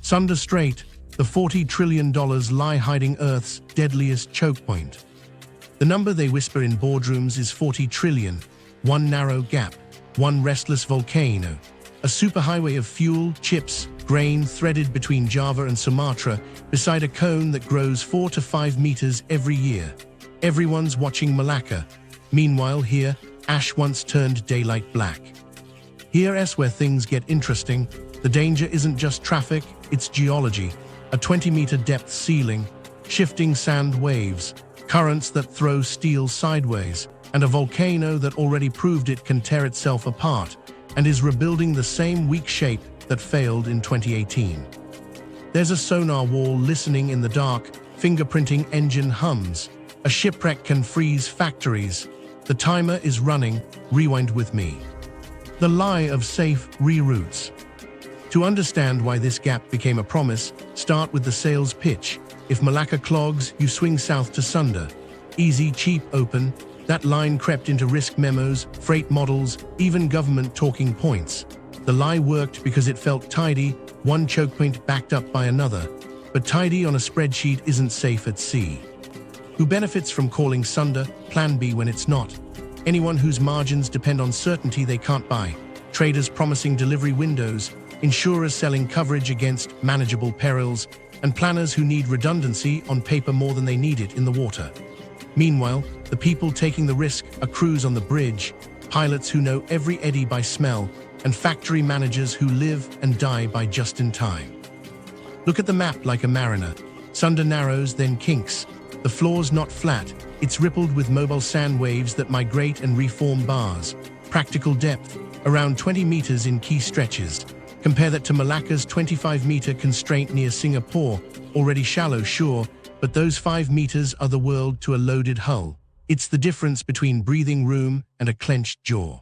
Sunda Strait, the $40 trillion lie hiding Earth's deadliest choke point. The number they whisper in boardrooms is 40 trillion, one narrow gap, one restless volcano, a superhighway of fuel, chips, grain threaded between Java and Sumatra beside a cone that grows 4 to 5 meters every year. Everyone's watching Malacca. Meanwhile here, ash once turned daylight black. Here's where things get interesting. The danger isn't just traffic, it's geology. A 20-meter depth ceiling, shifting sand waves, currents that throw steel sideways, and a volcano that already proved it can tear itself apart and is rebuilding the same weak shape that failed in 2018. There's a sonar wall listening in the dark, fingerprinting engine hums. A shipwreck can freeze factories. The timer is running. Rewind with me. The Lie of Safe Reroutes. To understand why this gap became a promise, start with the sales pitch. If Malacca clogs, you swing south to Sunda. Easy, cheap, open. That line crept into risk memos, freight models, even government talking points. The lie worked because it felt tidy, one choke point backed up by another. But tidy on a spreadsheet isn't safe at sea. Who benefits from calling Sunda Plan B when it's not? Anyone whose margins depend on certainty they can't buy. Traders promising delivery windows, insurers selling coverage against manageable perils, and planners who need redundancy on paper more than they need it in the water. Meanwhile, the people taking the risk are crews on the bridge, pilots who know every eddy by smell, and factory managers who live and die by just-in-time. Look at the map like a mariner. Sunda narrows, then kinks. The floor's not flat, it's rippled with mobile sand waves that migrate and reform bars. Practical depth, around 20 meters in key stretches. Compare that to Malacca's 25-meter constraint near Singapore, already shallow, sure, but those 5 meters are the world to a loaded hull. It's the difference between breathing room and a clenched jaw.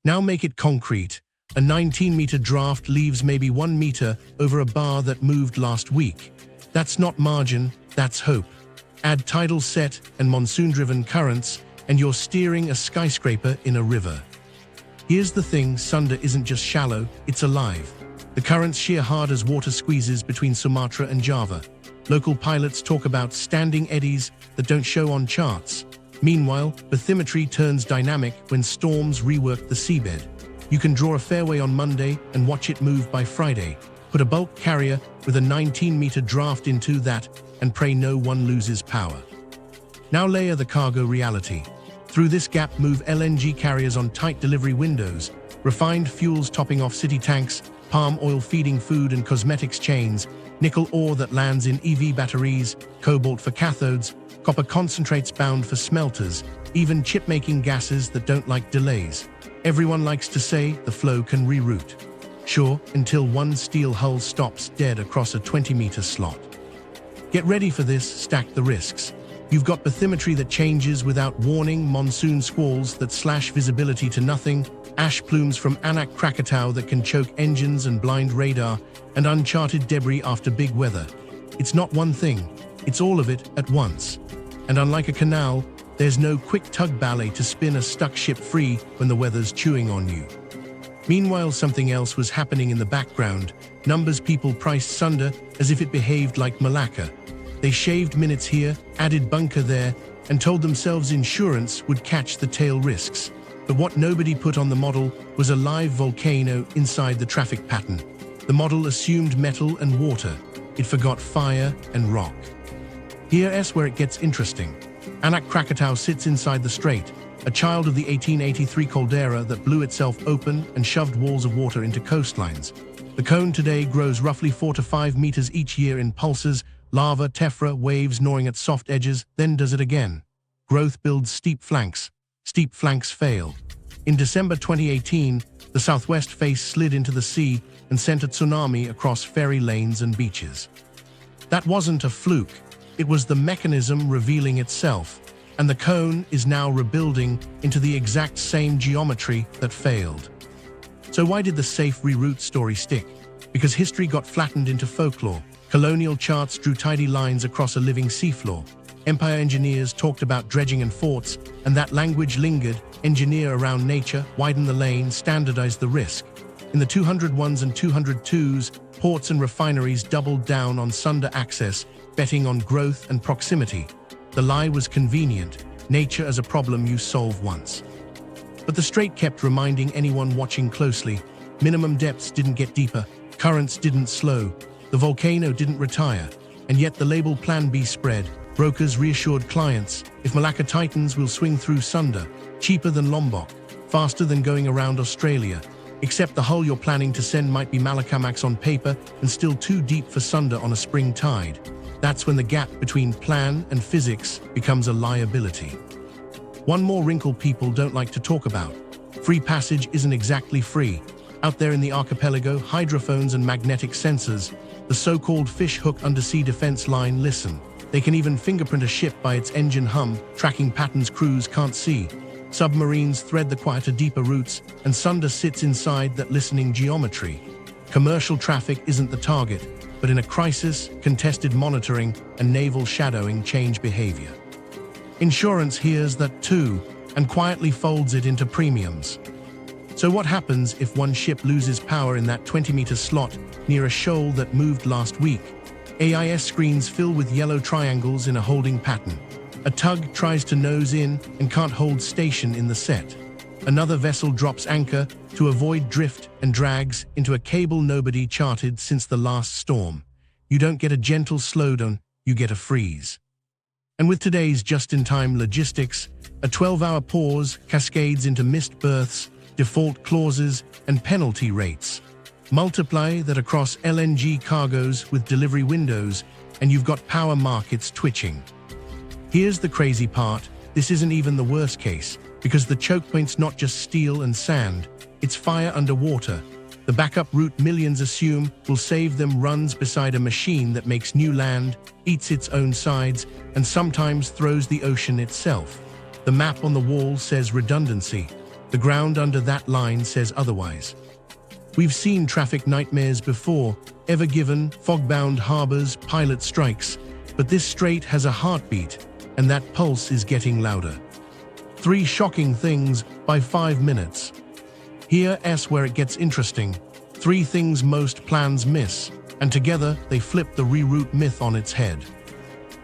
Now make it concrete. A 19-meter draft leaves maybe 1 meter over a bar that moved last week. That's not margin, that's hope. Add tidal set and monsoon-driven currents, and you're steering a skyscraper in a river. Here's the thing, Sunda isn't just shallow, it's alive. The currents shear hard as water squeezes between Sumatra and Java. Local pilots talk about standing eddies that don't show on charts. Meanwhile, bathymetry turns dynamic when storms rework the seabed. You can draw a fairway on Monday and watch it move by Friday. Put a bulk carrier with a 19-meter draft into that and pray no one loses power. Now layer the cargo reality. Through this gap move LNG carriers on tight delivery windows, refined fuels topping off city tanks, palm oil feeding food and cosmetics chains, nickel ore that lands in EV batteries, cobalt for cathodes, copper concentrates bound for smelters, even chip-making gases that don't like delays. Everyone likes to say the flow can reroute. Sure, until one steel hull stops dead across a 20-meter slot. Get ready for this, stack the risks. You've got bathymetry that changes without warning, monsoon squalls that slash visibility to nothing, ash plumes from Anak Krakatau that can choke engines and blind radar, and uncharted debris after big weather. It's not one thing, it's all of it at once. And unlike a canal, there's no quick tug ballet to spin a stuck ship free when the weather's chewing on you. Meanwhile, something else was happening in the background. Numbers people priced Sunda as if it behaved like Malacca. They shaved minutes here, added bunker there, and told themselves insurance would catch the tail risks. But what nobody put on the model was a live volcano inside the traffic pattern. The model assumed metal and water. It forgot fire and rock. Here's where it gets interesting. Anak Krakatau sits inside the strait, a child of the 1883 caldera that blew itself open and shoved walls of water into coastlines. The cone today grows roughly 4 to 5 meters each year in pulses, lava, tephra, waves gnawing at soft edges, then does it again. Growth builds steep flanks. Steep flanks fail. In December 2018, the southwest face slid into the sea and sent a tsunami across ferry lanes and beaches. That wasn't a fluke. It was the mechanism revealing itself, and the cone is now rebuilding into the exact same geometry that failed. So why did the safe reroute story stick? Because history got flattened into folklore. Colonial charts drew tidy lines across a living seafloor. Empire engineers talked about dredging and forts, and that language lingered. Engineer around nature, widen the lane, standardize the risk. In the 201s and 202s, ports and refineries doubled down on Sunda access, betting on growth and proximity. The lie was convenient, nature as a problem you solve once. But the strait kept reminding anyone watching closely, minimum depths didn't get deeper, currents didn't slow, the volcano didn't retire, and yet the label Plan B spread. Brokers reassured clients, if Malacca tightens, we'll swing through Sunda, cheaper than Lombok, faster than going around Australia. Except the hull you're planning to send might be Malacamax on paper and still too deep for Sunda on a spring tide. That's when the gap between plan and physics becomes a liability. One more wrinkle people don't like to talk about. Free passage isn't exactly free. Out there in the archipelago, hydrophones and magnetic sensors, the so-called fish hook undersea defense line, listen. They can even fingerprint a ship by its engine hum, tracking patterns crews can't see. Submarines thread the quieter, deeper routes, and Sunda sits inside that listening geometry. Commercial traffic isn't the target, but in a crisis, contested monitoring and naval shadowing change behavior. Insurance hears that too, and quietly folds it into premiums. So what happens if one ship loses power in that 20-meter slot near a shoal that moved last week? AIS screens fill with yellow triangles in a holding pattern. A tug tries to nose in and can't hold station in the set. Another vessel drops anchor to avoid drift and drags into a cable nobody charted since the last storm. You don't get a gentle slowdown, you get a freeze. And with today's just-in-time logistics, a 12-hour pause cascades into missed berths, default clauses, and penalty rates. Multiply that across LNG cargoes with delivery windows, and you've got power markets twitching. Here's the crazy part, this isn't even the worst case, because the choke point's not just steel and sand, it's fire underwater. The backup route millions assume will save them runs beside a machine that makes new land, eats its own sides, and sometimes throws the ocean itself. The map on the wall says redundancy. The ground under that line says otherwise. We've seen traffic nightmares before, Ever Given, fog-bound harbors, pilot strikes, but this strait has a heartbeat, and that pulse is getting louder. 3 shocking things by 5 minutes. Here's where it gets interesting. 3 things most plans miss, and together they flip the reroute myth on its head.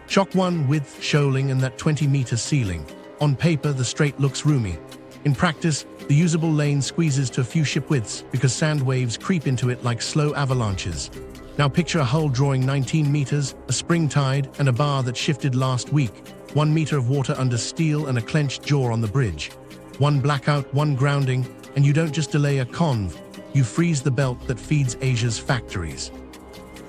Shock 1, width, shoaling, and that 20-meter ceiling. On paper, the strait looks roomy. In practice, the usable lane squeezes to a few ship widths because sand waves creep into it like slow avalanches. Now picture a hull drawing 19 meters, a spring tide, and a bar that shifted last week. 1 meter of water under steel and a clenched jaw on the bridge. One blackout, one grounding, and you don't just delay a conv, you freeze the belt that feeds Asia's factories.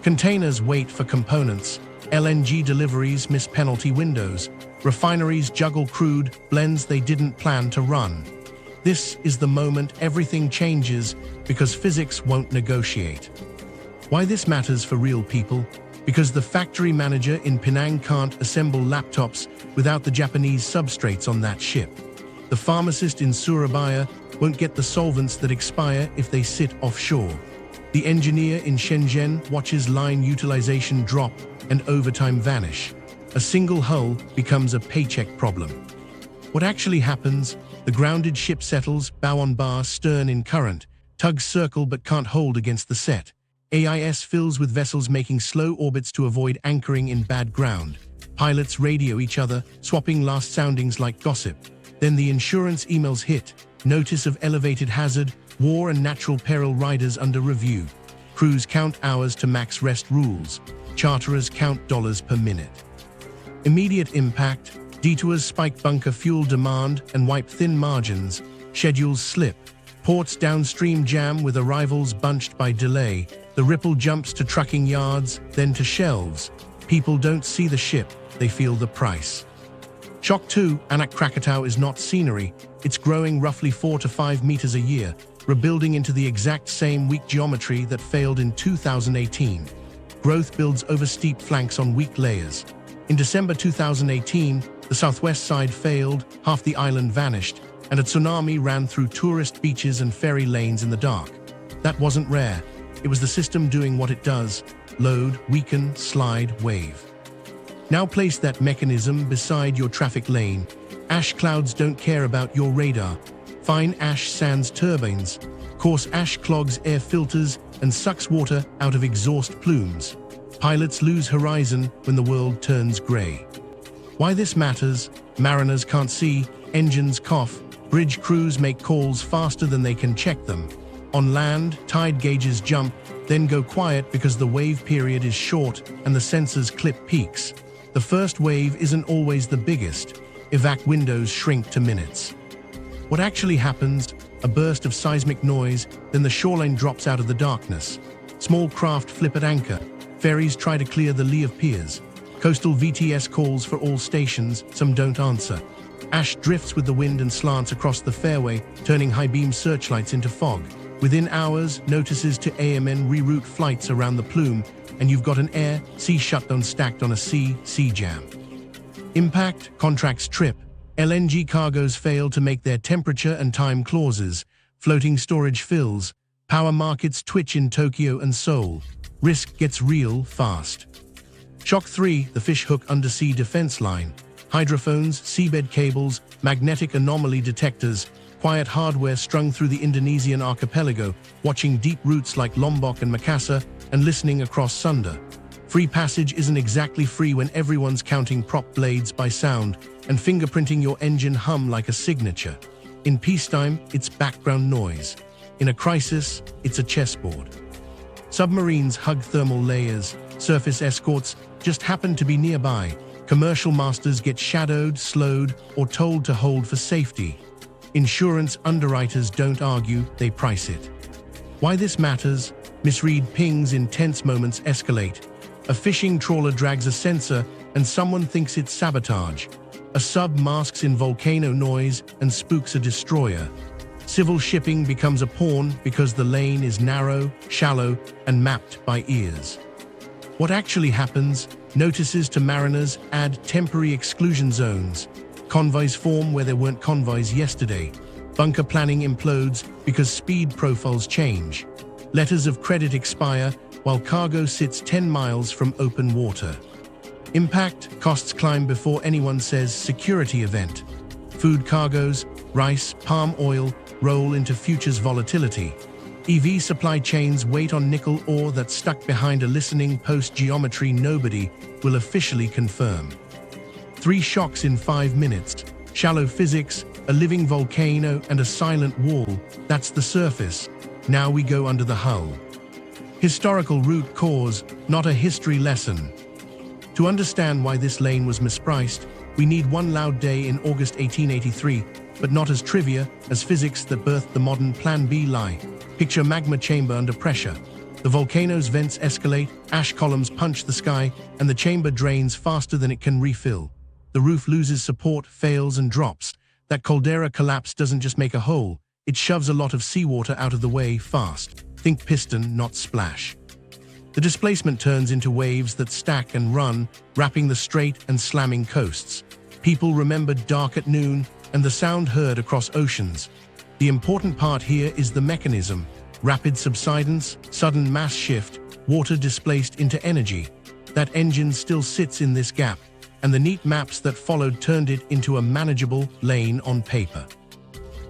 Containers wait for components. LNG deliveries miss penalty windows. Refineries juggle crude blends they didn't plan to run. This is the moment everything changes because physics won't negotiate. Why this matters for real people? Because the factory manager in Penang can't assemble laptops without the Japanese substrates on that ship. The pharmacist in Surabaya won't get the solvents that expire if they sit offshore. The engineer in Shenzhen watches line utilization drop and overtime vanish. A single hull becomes a paycheck problem. What actually happens? The grounded ship settles, bow on bar, stern in current. Tugs circle but can't hold against the set. AIS fills with vessels making slow orbits to avoid anchoring in bad ground. Pilots radio each other, swapping last soundings like gossip. Then the insurance emails hit. Notice of elevated hazard, war and natural peril riders under review. Crews count hours to max rest rules. Charterers count dollars per minute. Immediate impact, detours spike bunker fuel demand and wipe thin margins. Schedules slip. Ports downstream jam with arrivals bunched by delay. The ripple jumps to trucking yards, then to shelves. People don't see the ship, they feel the price. Shock 2, Anak Krakatau is not scenery. It's growing roughly 4 to 5 meters a year, rebuilding into the exact same weak geometry that failed in 2018. Growth builds over steep flanks on weak layers. In December 2018, the southwest side failed, half the island vanished, and a tsunami ran through tourist beaches and ferry lanes in the dark. That wasn't rare. It was the system doing what it does: load, weaken, slide, wave. Now place that mechanism beside your traffic lane. Ash clouds don't care about your radar. Fine ash sands turbines. Coarse ash clogs air filters and sucks water out of exhaust plumes. Pilots lose horizon when the world turns gray. Why this matters? Mariners can't see, engines cough, bridge crews make calls faster than they can check them. On land, tide gauges jump, then go quiet because the wave period is short and the sensors clip peaks. The first wave isn't always the biggest. Evac windows shrink to minutes. What actually happens? A burst of seismic noise, then the shoreline drops out of the darkness. Small craft flip at anchor. Ferries try to clear the lee of piers. Coastal VTS calls for all stations, some don't answer. Ash drifts with the wind and slants across the fairway, turning high-beam searchlights into fog. Within hours, notices to AMN reroute flights around the plume, and you've got an air-sea shutdown stacked on a sea jam. Impact, contracts trip. LNG cargoes fail to make their temperature and time clauses. Floating storage fills. Power markets twitch in Tokyo and Seoul. Risk gets real fast. Shock 3, the fishhook undersea defense line. Hydrophones, seabed cables, magnetic anomaly detectors, quiet hardware strung through the Indonesian archipelago, watching deep routes like Lombok and Makassar, and listening across Sunda. Free passage isn't exactly free when everyone's counting prop blades by sound and fingerprinting your engine hum like a signature. In peacetime, it's background noise. In a crisis, it's a chessboard. Submarines hug thermal layers, surface escorts just happen to be nearby. Commercial masters get shadowed, slowed, or told to hold for safety. Insurance underwriters don't argue, they price it. Why this matters? Misread pings in tense moments escalate. A fishing trawler drags a sensor and someone thinks it's sabotage. A sub masks in volcano noise and spooks a destroyer. Civil shipping becomes a pawn because the lane is narrow, shallow, and mapped by ears. What actually happens? Notices to mariners add temporary exclusion zones. Convoys form where there weren't convoys yesterday. Bunker planning implodes because speed profiles change. Letters of credit expire while cargo sits 10 miles from open water. Impact, costs climb before anyone says security event. Food cargoes, rice, palm oil, roll into futures volatility. EV supply chains wait on nickel ore that's stuck behind a listening post geometry nobody will officially confirm. 3 shocks in 5 minutes. Shallow physics, a living volcano, and a silent wall. That's the surface. Now we go under the hull. Historical root cause, not a history lesson. To understand why this lane was mispriced, we need one loud day in August 1883, but not as trivia as physics that birthed the modern Plan B lie. Picture magma chamber under pressure. The volcano's vents escalate, ash columns punch the sky, and the chamber drains faster than it can refill. The roof loses support, fails, and drops. That caldera collapse doesn't just make a hole, it shoves a lot of seawater out of the way fast. Think piston, not splash. The displacement turns into waves that stack and run, wrapping the strait and slamming coasts. People remembered dark at noon and the sound heard across oceans. The important part here is the mechanism. Rapid subsidence, sudden mass shift, water displaced into energy. That engine still sits in this gap, and the neat maps that followed turned it into a manageable lane on paper.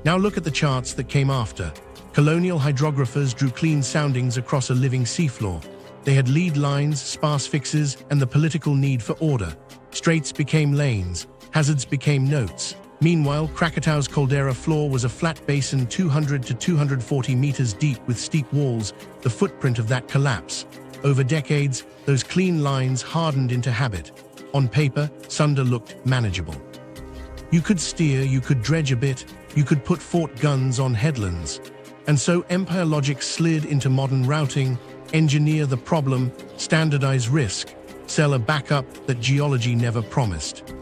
Now look at the charts that came after. Colonial hydrographers drew clean soundings across a living seafloor. They had lead lines, sparse fixes, and the political need for order. Straits became lanes, hazards became notes. Meanwhile, Krakatau's caldera floor was a flat basin 200 to 240 meters deep with steep walls, the footprint of that collapse. Over decades, those clean lines hardened into habit. On paper, Sunda looked manageable. You could steer, you could dredge a bit, you could put fort guns on headlands. And so empire logic slid into modern routing, engineer the problem, standardize risk, sell a backup that geology never promised.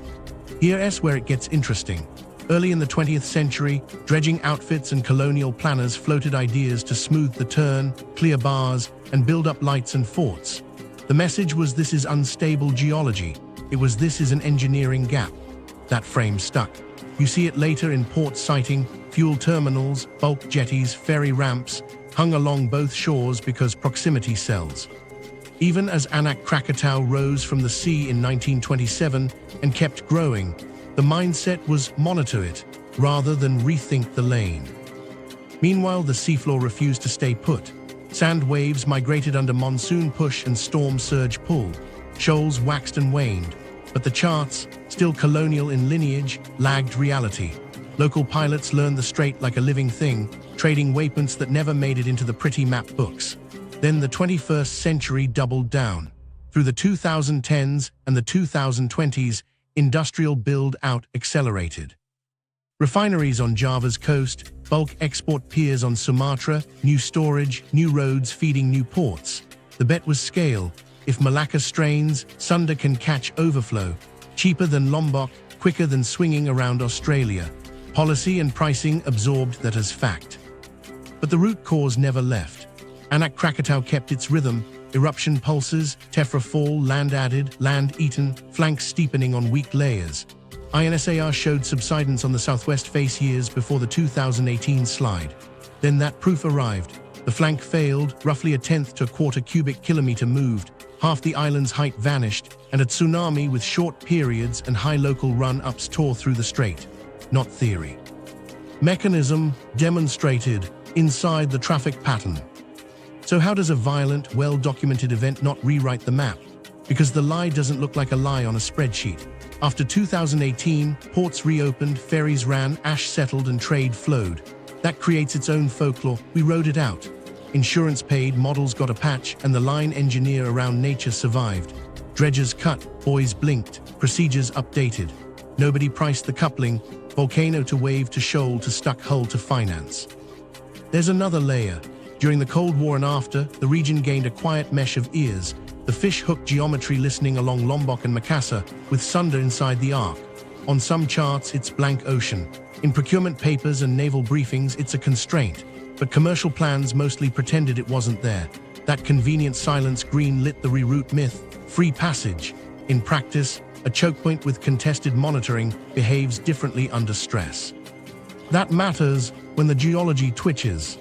Here's where it gets interesting. Early in the 20th century, dredging outfits and colonial planners floated ideas to smooth the turn, clear bars, and build up lights and forts. The message was this is unstable geology. It was this is an engineering gap. That frame stuck. You see it later in port siting, fuel terminals, bulk jetties, ferry ramps, hung along both shores because proximity sells. Even as Anak Krakatau rose from the sea in 1927 and kept growing, the mindset was monitor it rather than rethink the lane. Meanwhile, the seafloor refused to stay put. Sand waves migrated under monsoon push and storm surge pull. Shoals waxed and waned. But the charts, still colonial in lineage, lagged reality. Local pilots learned the strait like a living thing, trading waypoints that never made it into the pretty map books. Then the 21st century doubled down. Through the 2010s and the 2020s, industrial build-out accelerated. Refineries on Java's coast, bulk export piers on Sumatra, new storage, new roads feeding new ports. The bet was scale. If Malacca strains, Sunda can catch overflow. Cheaper than Lombok, quicker than swinging around Australia. Policy and pricing absorbed that as fact. But the root cause never left. Anak Krakatau kept its rhythm. Eruption pulses, tephra fall, land added, land eaten, flanks steepening on weak layers. INSAR showed subsidence on the southwest face years before the 2018 slide. Then that proof arrived. The flank failed, roughly a tenth to a quarter cubic kilometer moved, half the island's height vanished, and a tsunami with short periods and high local run-ups tore through the strait. Not theory. Mechanism demonstrated inside the traffic pattern. So how does a violent, well-documented event not rewrite the map? Because the lie doesn't look like a lie on a spreadsheet. After 2018, ports reopened, ferries ran, ash settled, and trade flowed. That creates its own folklore. We rode it out. Insurance paid, models got a patch, and the line engineer around nature survived. Dredgers cut, buoys blinked, procedures updated. Nobody priced the coupling, volcano to wave to shoal to stuck hull to finance. There's another layer. During the Cold War and after, the region gained a quiet mesh of ears, the fish hook geometry listening along Lombok and Makassar, with Sunda inside the arc. On some charts, it's blank ocean. In procurement papers and naval briefings, it's a constraint. But commercial plans mostly pretended it wasn't there. That convenient silence green-lit the reroute myth, free passage. In practice, a choke point with contested monitoring behaves differently under stress. That matters when the geology twitches.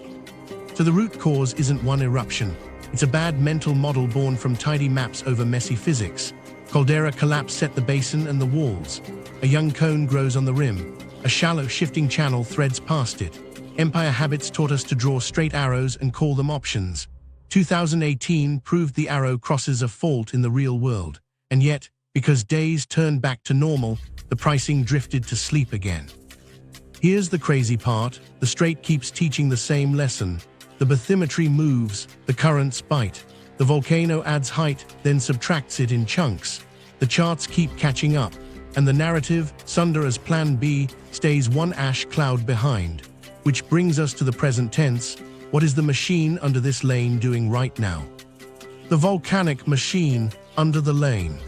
So the root cause isn't one eruption. It's a bad mental model born from tidy maps over messy physics. Caldera collapse set the basin and the walls. A young cone grows on the rim. A shallow, shifting channel threads past it. Empire habits taught us to draw straight arrows and call them options. 2018 proved the arrow crosses a fault in the real world. And yet, because days turned back to normal, the pricing drifted to sleep again. Here's the crazy part. The strait keeps teaching the same lesson. The bathymetry moves, the currents bite. The volcano adds height, then subtracts it in chunks. The charts keep catching up, and the narrative, Sunda as Plan B, stays one ash cloud behind. Which brings us to the present tense. What is the machine under this lane doing right now? The volcanic machine under the lane.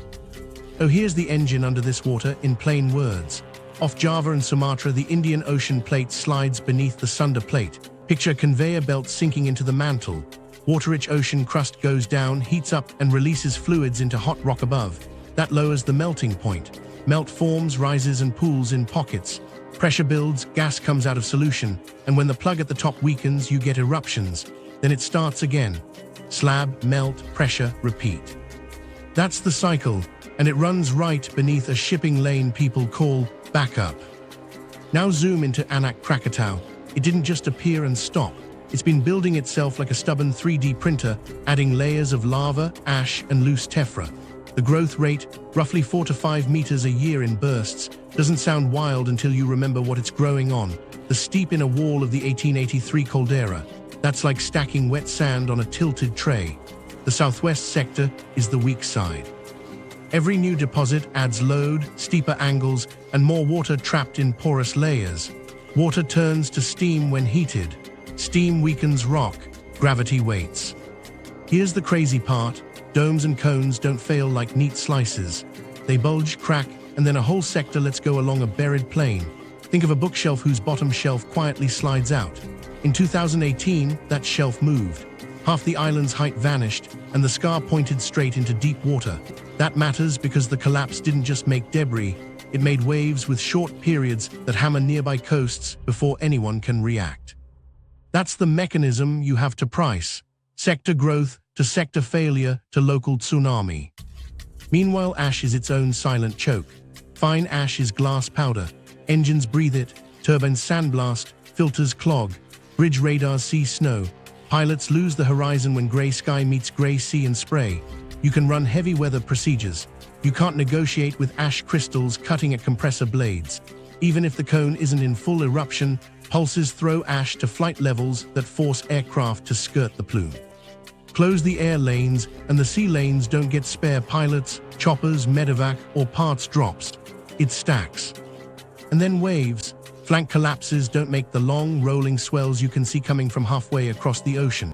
Oh, here's the engine under this water in plain words. Off Java and Sumatra, the Indian Ocean plate slides beneath the Sunda plate. Picture a conveyor belt sinking into the mantle. Water-rich ocean crust goes down, heats up, and releases fluids into hot rock above. That lowers the melting point. Melt forms, rises, and pools in pockets. Pressure builds, gas comes out of solution, and when the plug at the top weakens, you get eruptions. Then it starts again. Slab, melt, pressure, repeat. That's the cycle, and it runs right beneath a shipping lane people call backup. Now zoom into Anak Krakatau. It didn't just appear and stop. It's been building itself like a stubborn 3D printer, adding layers of lava, ash, and loose tephra. The growth rate, roughly 4 to 5 meters a year in bursts, doesn't sound wild until you remember what it's growing on. The steep inner wall of the 1883 caldera. That's like stacking wet sand on a tilted tray. The southwest sector is the weak side. Every new deposit adds load, steeper angles, and more water trapped in porous layers. Water turns to steam when heated. Steam weakens rock, gravity waits. Here's the crazy part. Domes and cones don't fail like neat slices. They bulge, crack, and then a whole sector lets go along a buried plain. Think of a bookshelf whose bottom shelf quietly slides out. In 2018, that shelf moved. Half the island's height vanished, and the scar pointed straight into deep water. That matters because the collapse didn't just make debris, it made waves with short periods that hammer nearby coasts before anyone can react. That's the mechanism you have to price. Sector growth to sector failure to local tsunami. Meanwhile, ash is its own silent choke. Fine ash is glass powder. Engines breathe it, turbines sandblast, filters clog. Bridge radars see snow. Pilots lose the horizon when gray sky meets gray sea and spray. You can run heavy weather procedures. You can't negotiate with ash crystals cutting at compressor blades. Even if the cone isn't in full eruption, pulses throw ash to flight levels that force aircraft to skirt the plume. Close the air lanes, and the sea lanes don't get spare pilots, choppers, medevac, or parts drops. It stacks. And then waves. Flank collapses don't make the long, rolling swells you can see coming from halfway across the ocean.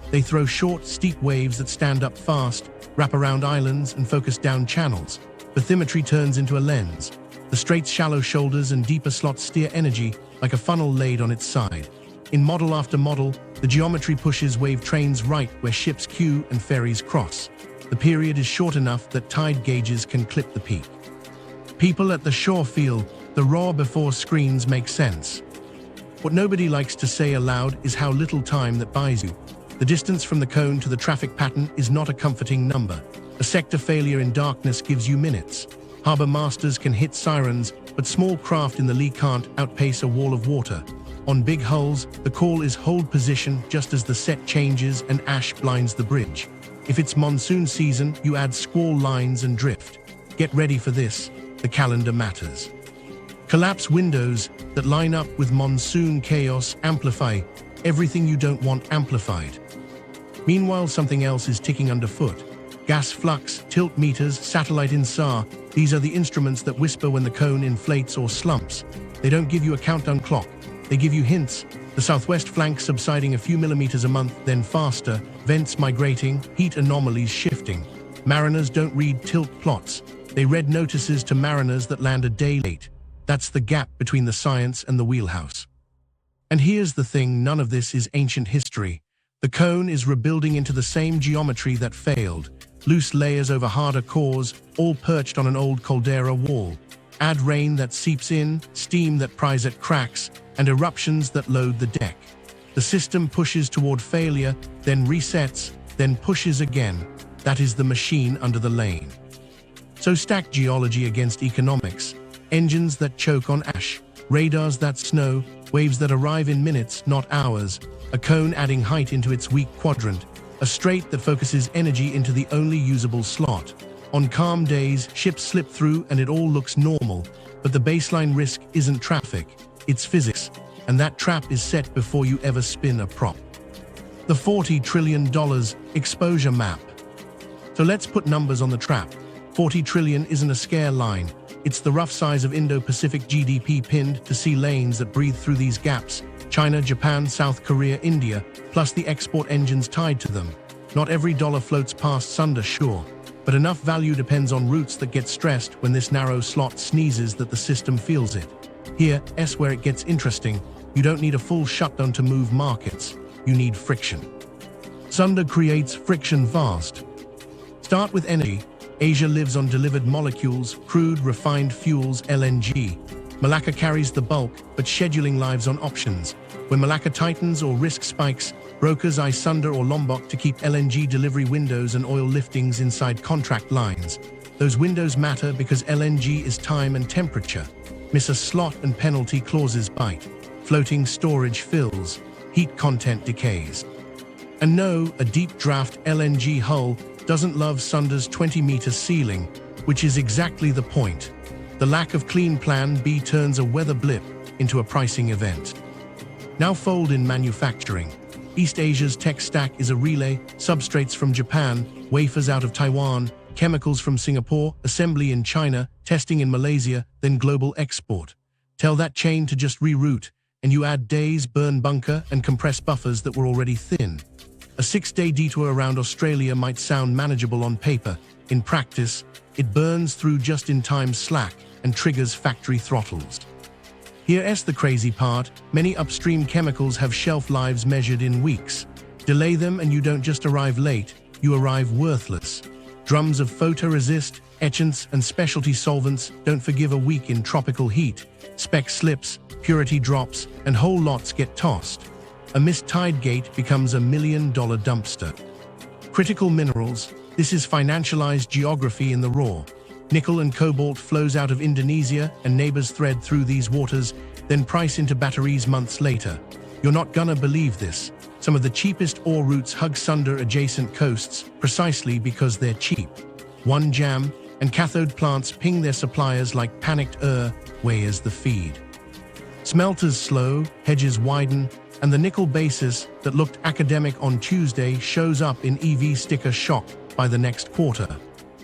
They throw short, steep waves that stand up fast, wrap around islands, and focus down channels. Bathymetry turns into a lens. The strait's shallow shoulders and deeper slots steer energy like a funnel laid on its side. In model after model, the geometry pushes wave trains right where ships queue and ferries cross. The period is short enough that tide gauges can clip the peak. People at the shore feel the raw before screens make sense. What nobody likes to say aloud is how little time that buys you. The distance from the cone to the traffic pattern is not a comforting number. A sector failure in darkness gives you minutes. Harbor masters can hit sirens, but small craft in the lee can't outpace a wall of water. On big hulls, the call is hold position just as the set changes and ash blinds the bridge. If it's monsoon season, you add squall lines and drift. Get ready for this. The calendar matters. Collapse windows that line up with monsoon chaos amplify everything you don't want amplified. Meanwhile, something else is ticking underfoot. Gas flux, tilt meters, satellite INSAR, these are the instruments that whisper when the cone inflates or slumps. They don't give you a countdown clock. They give you hints. The southwest flank subsiding a few millimeters a month, then faster, vents migrating, heat anomalies shifting. Mariners don't read tilt plots. They read notices to mariners that land a day late. That's the gap between the science and the wheelhouse. And here's the thing, none of this is ancient history. The cone is rebuilding into the same geometry that failed. Loose layers over harder cores, all perched on an old caldera wall. Add rain that seeps in, steam that pries at cracks, and eruptions that load the deck. The system pushes toward failure, then resets, then pushes again. That is the machine under the lane. So stack geology against economics. Engines that choke on ash, radars that snow, waves that arrive in minutes, not hours, a cone adding height into its weak quadrant, a strait that focuses energy into the only usable slot. On calm days, ships slip through and it all looks normal, but the baseline risk isn't traffic, it's physics, and that trap is set before you ever spin a prop. The $40 trillion exposure map. So let's put numbers on the trap. 40 trillion isn't a scare line. It's the rough size of Indo-Pacific GDP pinned to sea lanes that breathe through these gaps. China, Japan, South Korea, India, plus the export engines tied to them. Not every dollar floats past Sunda, sure, but enough value depends on routes that get stressed when this narrow slot sneezes that the system feels it. Here's where it gets interesting. You don't need a full shutdown to move markets. You need friction. Sunda creates friction fast. Start with energy. Asia lives on delivered molecules, crude, refined fuels, LNG. Malacca carries the bulk, but scheduling lives on options. When Malacca tightens or risk spikes, brokers eye Sunda or Lombok to keep LNG delivery windows and oil liftings inside contract lines. Those windows matter because LNG is time and temperature. Miss a slot and penalty clauses bite. Floating storage fills. Heat content decays. And no, a deep draft LNG hull doesn't love Sunda's 20-meter ceiling, which is exactly the point. The lack of clean plan B turns a weather blip into a pricing event. Now fold in manufacturing. East Asia's tech stack is a relay, substrates from Japan, wafers out of Taiwan, chemicals from Singapore, assembly in China, testing in Malaysia, then global export. Tell that chain to just reroute, and you add days, burn bunker, and compress buffers that were already thin. A 6-day detour around Australia might sound manageable on paper. In practice, it burns through just-in-time slack and triggers factory throttles. Here's the crazy part. Many upstream chemicals have shelf lives measured in weeks. Delay them and you don't just arrive late, you arrive worthless. Drums of photoresist, etchants, and specialty solvents don't forgive a week in tropical heat. Spec slips, purity drops, and whole lots get tossed. A missed tide gate becomes $1 million dumpster. Critical minerals. This is financialized geography in the raw. Nickel and cobalt flows out of Indonesia and neighbors thread through these waters, then price into batteries months later. You're not gonna believe this. Some of the cheapest ore routes hug Sunda adjacent coasts precisely because they're cheap. One jam, and cathode plants ping their suppliers like panicked where's the feed? Smelters slow, hedges widen, and the nickel basis that looked academic on Tuesday shows up in EV sticker shock by the next quarter.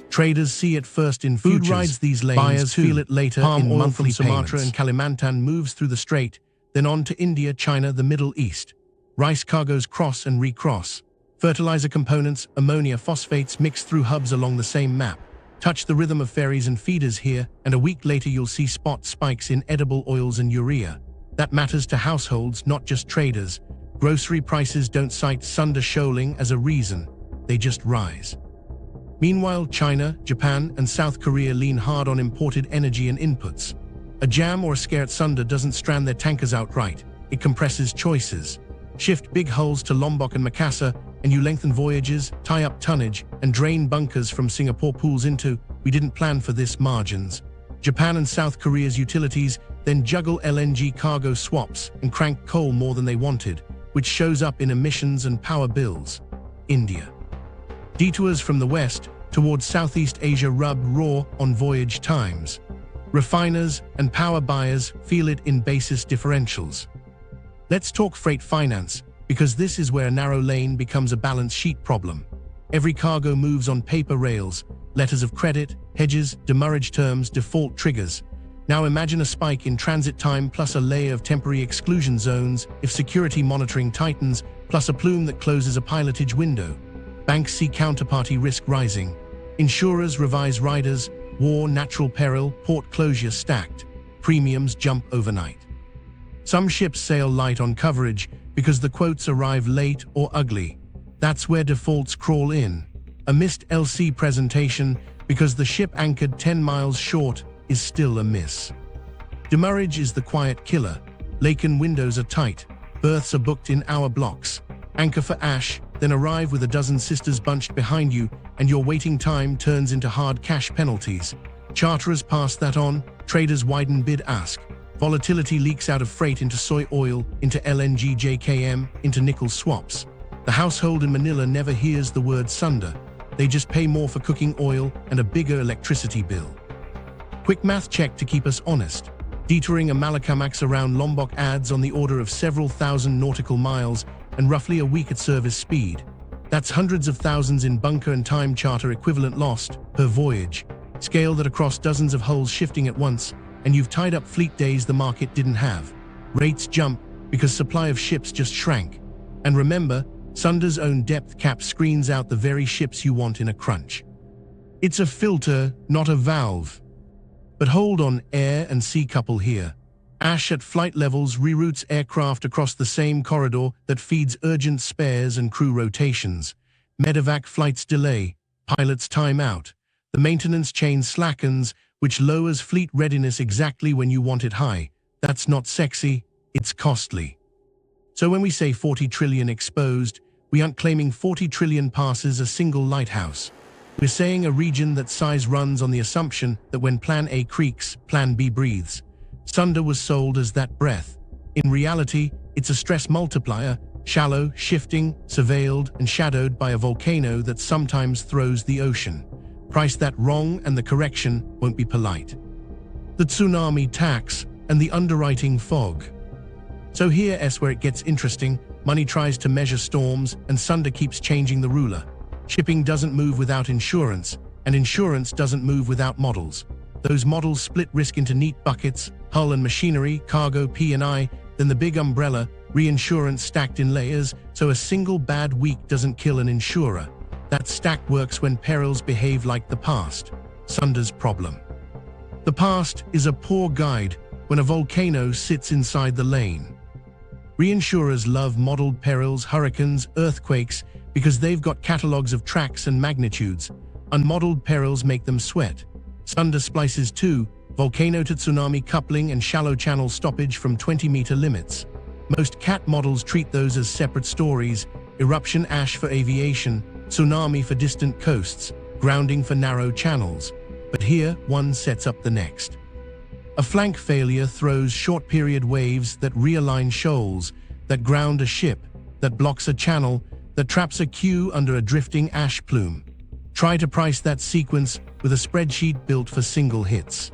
Traders see it first in futures. Food rides these lanes, buyers feel it later in monthly Sumatra and Kalimantan moves through the strait, then on to India, China, the Middle East. Rice cargoes cross and recross. Fertilizer components, ammonia phosphates mix through hubs along the same map. Touch the rhythm of ferries and feeders here, and a week later you'll see spot spikes in edible oils and urea. That matters to households, not just traders. Grocery prices don't cite Sunda shoaling as a reason, they just rise. Meanwhile, China, Japan, and South Korea lean hard on imported energy and inputs. A jam or a scare at Sunda doesn't strand their tankers outright, it compresses choices. Shift big hulls to Lombok and Makassar, and you lengthen voyages, tie up tonnage, and drain bunkers from Singapore pools into, we didn't plan for this, margins. Japan and South Korea's utilities then juggle LNG cargo swaps and crank coal more than they wanted, which shows up in emissions and power bills. India. Detours from the west towards Southeast Asia rub raw on voyage times. Refiners and power buyers feel it in basis differentials. Let's talk freight finance, because this is where a narrow lane becomes a balance sheet problem. Every cargo moves on paper rails, letters of credit, hedges, demurrage terms, default triggers. Now imagine a spike in transit time plus a layer of temporary exclusion zones if security monitoring tightens, plus a plume that closes a pilotage window. Banks see counterparty risk rising. Insurers revise riders, war, natural peril, port closure stacked. Premiums jump overnight. Some ships sail light on coverage because the quotes arrive late or ugly. That's where defaults crawl in. A missed LC presentation because the ship anchored 10 miles short is still a miss. Demurrage is the quiet killer. Laken windows are tight. Berths are booked in hour blocks. Anchor for ash, then arrive with a dozen sisters bunched behind you, and your waiting time turns into hard cash penalties. Charterers pass that on, traders widen bid-ask. Volatility leaks out of freight into soy oil, into LNG JKM, into nickel swaps. The household in Manila never hears the word Sunda. They just pay more for cooking oil and a bigger electricity bill. Quick math check to keep us honest. Detouring a Malacamax around Lombok adds on the order of several thousand nautical miles and roughly a week at service speed. That's hundreds of thousands in bunker and time charter equivalent lost per voyage. Scale that across dozens of hulls shifting at once, and you've tied up fleet days the market didn't have. Rates jump because supply of ships just shrank. And remember, Sunda's own depth cap screens out the very ships you want in a crunch. It's a filter, not a valve. But hold on, air and sea couple here. Ash at flight levels reroutes aircraft across the same corridor that feeds urgent spares and crew rotations. Medevac flights delay, pilots time out. The maintenance chain slackens, which lowers fleet readiness exactly when you want it high. That's not sexy, it's costly. So when we say 40 trillion exposed, we aren't claiming 40 trillion passes a single lighthouse. We're saying a region that size runs on the assumption that when Plan A creaks, Plan B breathes. Sunda was sold as that breath. In reality, it's a stress multiplier, shallow, shifting, surveilled, and shadowed by a volcano that sometimes throws the ocean. Price that wrong and the correction won't be polite. The tsunami tax and the underwriting fog. So here's where it gets interesting. Money tries to measure storms and Sunda keeps changing the ruler. Shipping doesn't move without insurance, and insurance doesn't move without models. Those models split risk into neat buckets, hull and machinery, cargo, P&I, then the big umbrella, reinsurance stacked in layers, so a single bad week doesn't kill an insurer. That stack works when perils behave like the past. Sunda's problem. The past is a poor guide when a volcano sits inside the lane. Reinsurers love modeled perils, hurricanes, earthquakes, because they've got catalogs of tracks and magnitudes. Unmodeled perils make them sweat. Sunda splices too, volcano to tsunami coupling and shallow channel stoppage from 20-meter limits. Most CAT models treat those as separate stories: eruption ash for aviation, tsunami for distant coasts, grounding for narrow channels. But here, one sets up the next. A flank failure throws short-period waves that realign shoals, that ground a ship, that blocks a channel, that traps a queue under a drifting ash plume. Try to price that sequence with a spreadsheet built for single hits.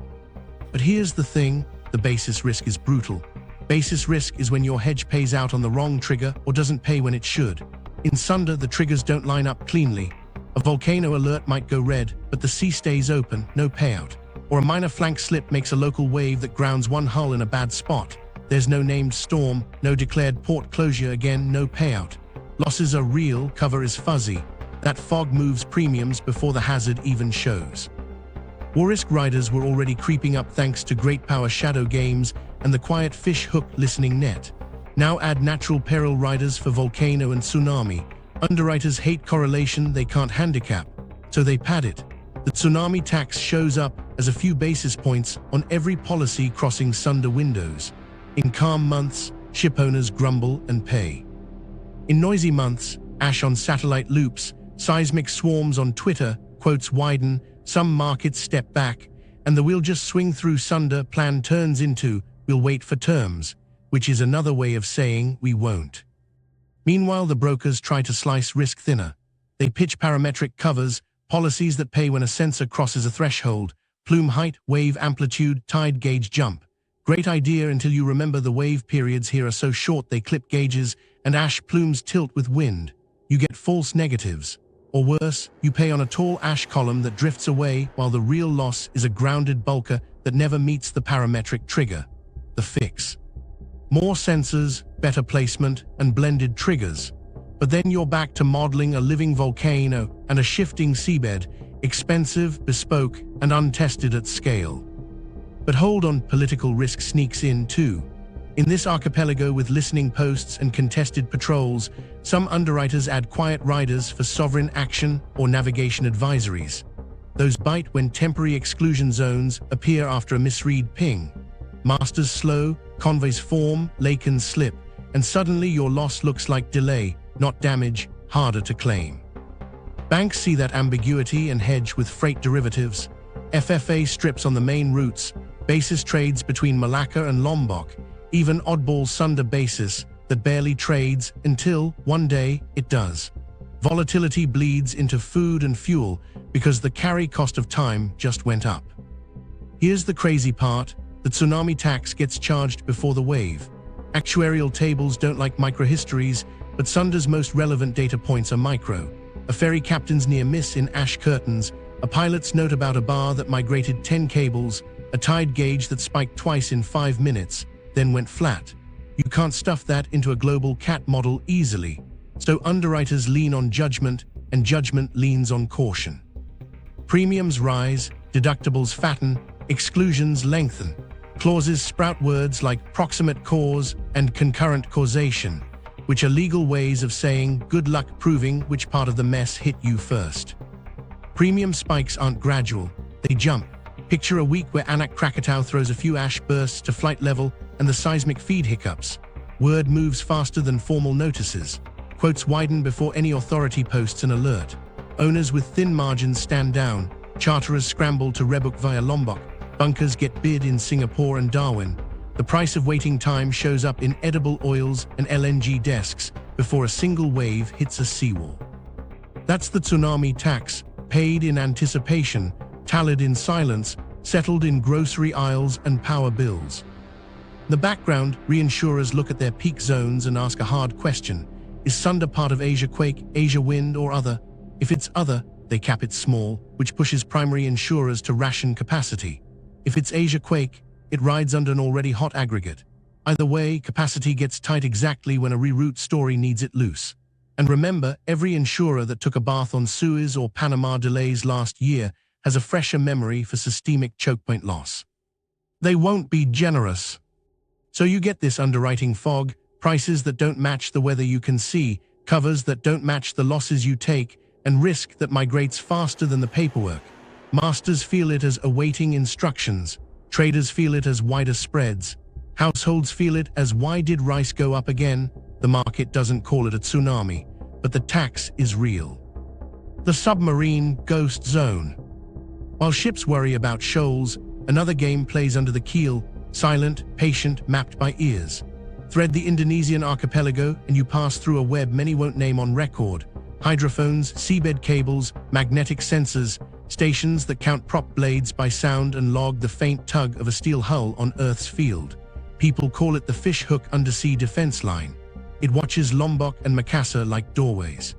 But here's the thing, the basis risk is brutal. Basis risk is when your hedge pays out on the wrong trigger or doesn't pay when it should. In Sunda, the triggers don't line up cleanly. A volcano alert might go red, but the sea stays open, no payout. Or a minor flank slip makes a local wave that grounds one hull in a bad spot. There's no named storm, no declared port closure, again, no payout. Losses are real, cover is fuzzy. That fog moves premiums before the hazard even shows. War risk riders were already creeping up thanks to great power shadow games and the quiet fish hook listening net. Now add natural peril riders for Volcano and Tsunami. Underwriters hate correlation they can't handicap, so they pad it. The Tsunami Tax shows up as a few basis points on every policy crossing Sunda windows. In calm months, shipowners grumble and pay. In noisy months, ash on satellite loops, seismic swarms on Twitter, quotes widen, some markets step back, and the "we'll just swing through Sunda" plan turns into "we'll wait for terms," which is another way of saying we won't. Meanwhile, the brokers try to slice risk thinner. They pitch parametric covers, policies that pay when a sensor crosses a threshold, plume height, wave amplitude, tide gauge jump. Great idea until you remember the wave periods here are so short they clip gauges and ash plumes tilt with wind. You get false negatives. Or worse, you pay on a tall ash column that drifts away while the real loss is a grounded bulker that never meets the parametric trigger. The fix: more sensors, better placement, and blended triggers. But then you're back to modeling a living volcano and a shifting seabed, expensive, bespoke, and untested at scale. But hold on, political risk sneaks in too. In this archipelago with listening posts and contested patrols, some underwriters add quiet riders for sovereign action or navigation advisories. Those bite when temporary exclusion zones appear after a misread ping. Masters slow, convoys form, Lakens slip, and suddenly your loss looks like delay, not damage, harder to claim. Banks see that ambiguity and hedge with freight derivatives. FFA strips on the main routes, basis trades between Malacca and Lombok, even oddball Sunda basis that barely trades until, one day, it does. Volatility bleeds into food and fuel because the carry cost of time just went up. Here's the crazy part: the tsunami tax gets charged before the wave. Actuarial tables don't like microhistories, but Sunda's most relevant data points are micro. A ferry captain's near miss in ash curtains, a pilot's note about a bar that migrated 10 cables, a tide gauge that spiked twice in 5 minutes, then went flat. You can't stuff that into a global CAT model easily. So underwriters lean on judgment, and judgment leans on caution. Premiums rise, deductibles fatten, exclusions lengthen. Clauses sprout words like proximate cause and concurrent causation, which are legal ways of saying good luck proving which part of the mess hit you first. Premium spikes aren't gradual, they jump. Picture a week where Anak Krakatau throws a few ash bursts to flight level and the seismic feed hiccups. Word moves faster than formal notices. Quotes widen before any authority posts an alert. Owners with thin margins stand down. Charterers scramble to rebook via Lombok. Bunkers get bid in Singapore and Darwin. The price of waiting time shows up in edible oils and LNG desks before a single wave hits a seawall. That's the tsunami tax, paid in anticipation, tallied in silence, settled in grocery aisles and power bills. In the background, reinsurers look at their peak zones and ask a hard question: is Sunda part of Asia quake, Asia wind, or other? If it's other, they cap it small, which pushes primary insurers to ration capacity. If it's Asia quake, it rides under an already hot aggregate. Either way, capacity gets tight exactly when a reroute story needs it loose. And remember, every insurer that took a bath on Suez or Panama delays last year has a fresher memory for systemic chokepoint loss. They won't be generous. So you get this underwriting fog, prices that don't match the weather you can see, covers that don't match the losses you take, and risk that migrates faster than the paperwork. Masters feel it as awaiting instructions. Traders feel it as wider spreads. Households feel it as why did rice go up again? The market doesn't call it a tsunami, but the tax is real. The submarine ghost zone. While ships worry about shoals, another game plays under the keel, silent, patient, mapped by ears. Thread the Indonesian archipelago and you pass through a web many won't name on record. Hydrophones, seabed cables, magnetic sensors, stations that count prop blades by sound and log the faint tug of a steel hull on Earth's field. People call it the fish hook undersea defense line. It watches Lombok and Makassar like doorways.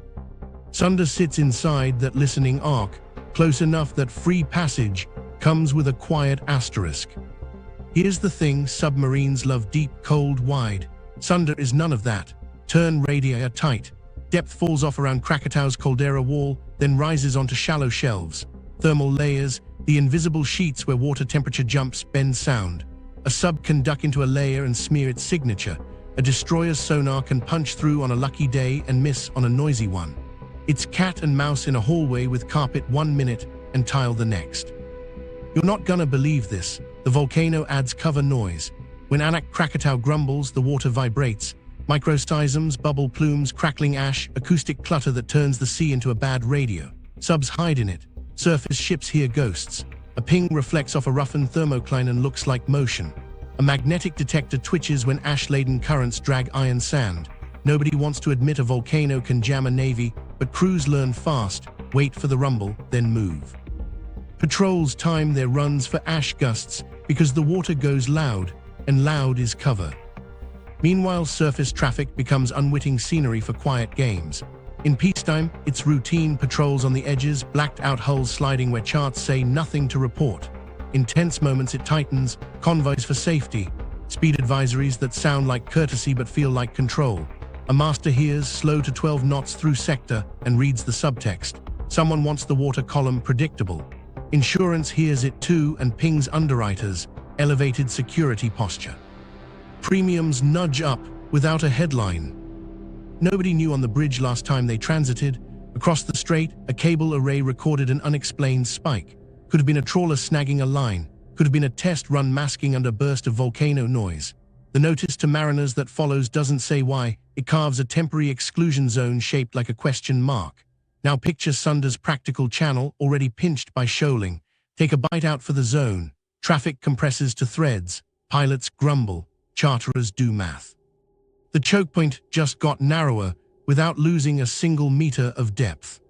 Sunda sits inside that listening arc, close enough that free passage comes with a quiet asterisk. Here's the thing: submarines love deep, cold, wide. Sunda is none of that. Turn radii are tight. Depth falls off around Krakatau's caldera wall, then rises onto shallow shelves. Thermal layers, the invisible sheets where water temperature jumps, bend sound. A sub can duck into a layer and smear its signature. A destroyer's sonar can punch through on a lucky day and miss on a noisy one. It's cat and mouse in a hallway with carpet 1 minute and tile the next. You're not gonna believe this. The volcano adds cover noise. When Anak Krakatau grumbles, the water vibrates. Microseisms, bubble plumes, crackling ash, acoustic clutter that turns the sea into a bad radio. Subs hide in it. Surface ships hear ghosts. A ping reflects off a roughened thermocline and looks like motion. A magnetic detector twitches when ash-laden currents drag iron sand. Nobody wants to admit a volcano can jam a navy, but crews learn fast, wait for the rumble, then move. Patrols time their runs for ash gusts because the water goes loud, and loud is cover. Meanwhile, surface traffic becomes unwitting scenery for quiet games. In peacetime, it's routine patrols on the edges, blacked-out hulls sliding where charts say nothing to report. In tense moments it tightens, convoys for safety, speed advisories that sound like courtesy but feel like control. A master hears, slow to 12 knots through sector, and reads the subtext. Someone wants the water column predictable. Insurance hears it too and pings underwriters, elevated security posture. Premiums nudge up without a headline. Nobody knew on the bridge last time they transited. Across the strait, a cable array recorded an unexplained spike. Could have been a trawler snagging a line. Could have been a test run masking under a burst of volcano noise. The notice to mariners that follows doesn't say why. It carves a temporary exclusion zone shaped like a question mark. Now picture Sunda's practical channel already pinched by shoaling. Take a bite out for the zone. Traffic compresses to threads. Pilots grumble. Charterers do math. The chokepoint just got narrower without losing a single meter of depth.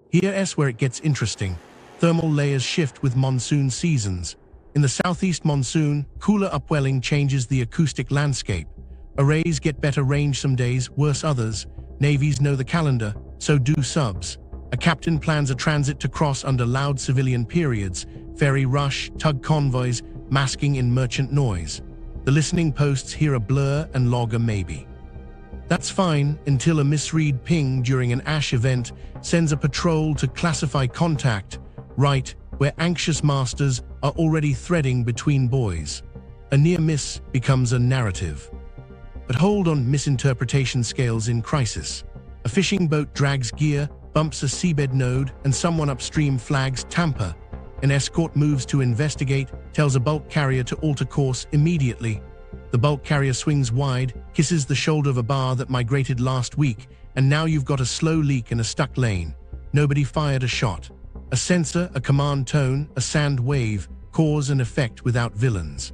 Here's where it gets interesting. Thermal layers shift with monsoon seasons. In the southeast monsoon, cooler upwelling changes the acoustic landscape. Arrays get better range some days, worse others. Navies know the calendar, so do subs. A captain plans a transit to cross under loud civilian periods, ferry rush, tug convoys, masking in merchant noise. The listening posts hear a blur and log a maybe. That's fine until a misread ping during an ash event sends a patrol to classify contact, right where anxious masters are already threading between buoys. A near miss becomes a narrative. But hold on, misinterpretation scales in crisis. A fishing boat drags gear, bumps a seabed node, and someone upstream flags tamper. An escort moves to investigate, tells a bulk carrier to alter course immediately. The bulk carrier swings wide, kisses the shoulder of a bar that migrated last week, and now you've got a slow leak in a stuck lane. Nobody fired a shot. A sensor, a command tone, a sand wave, cause and effect without villains.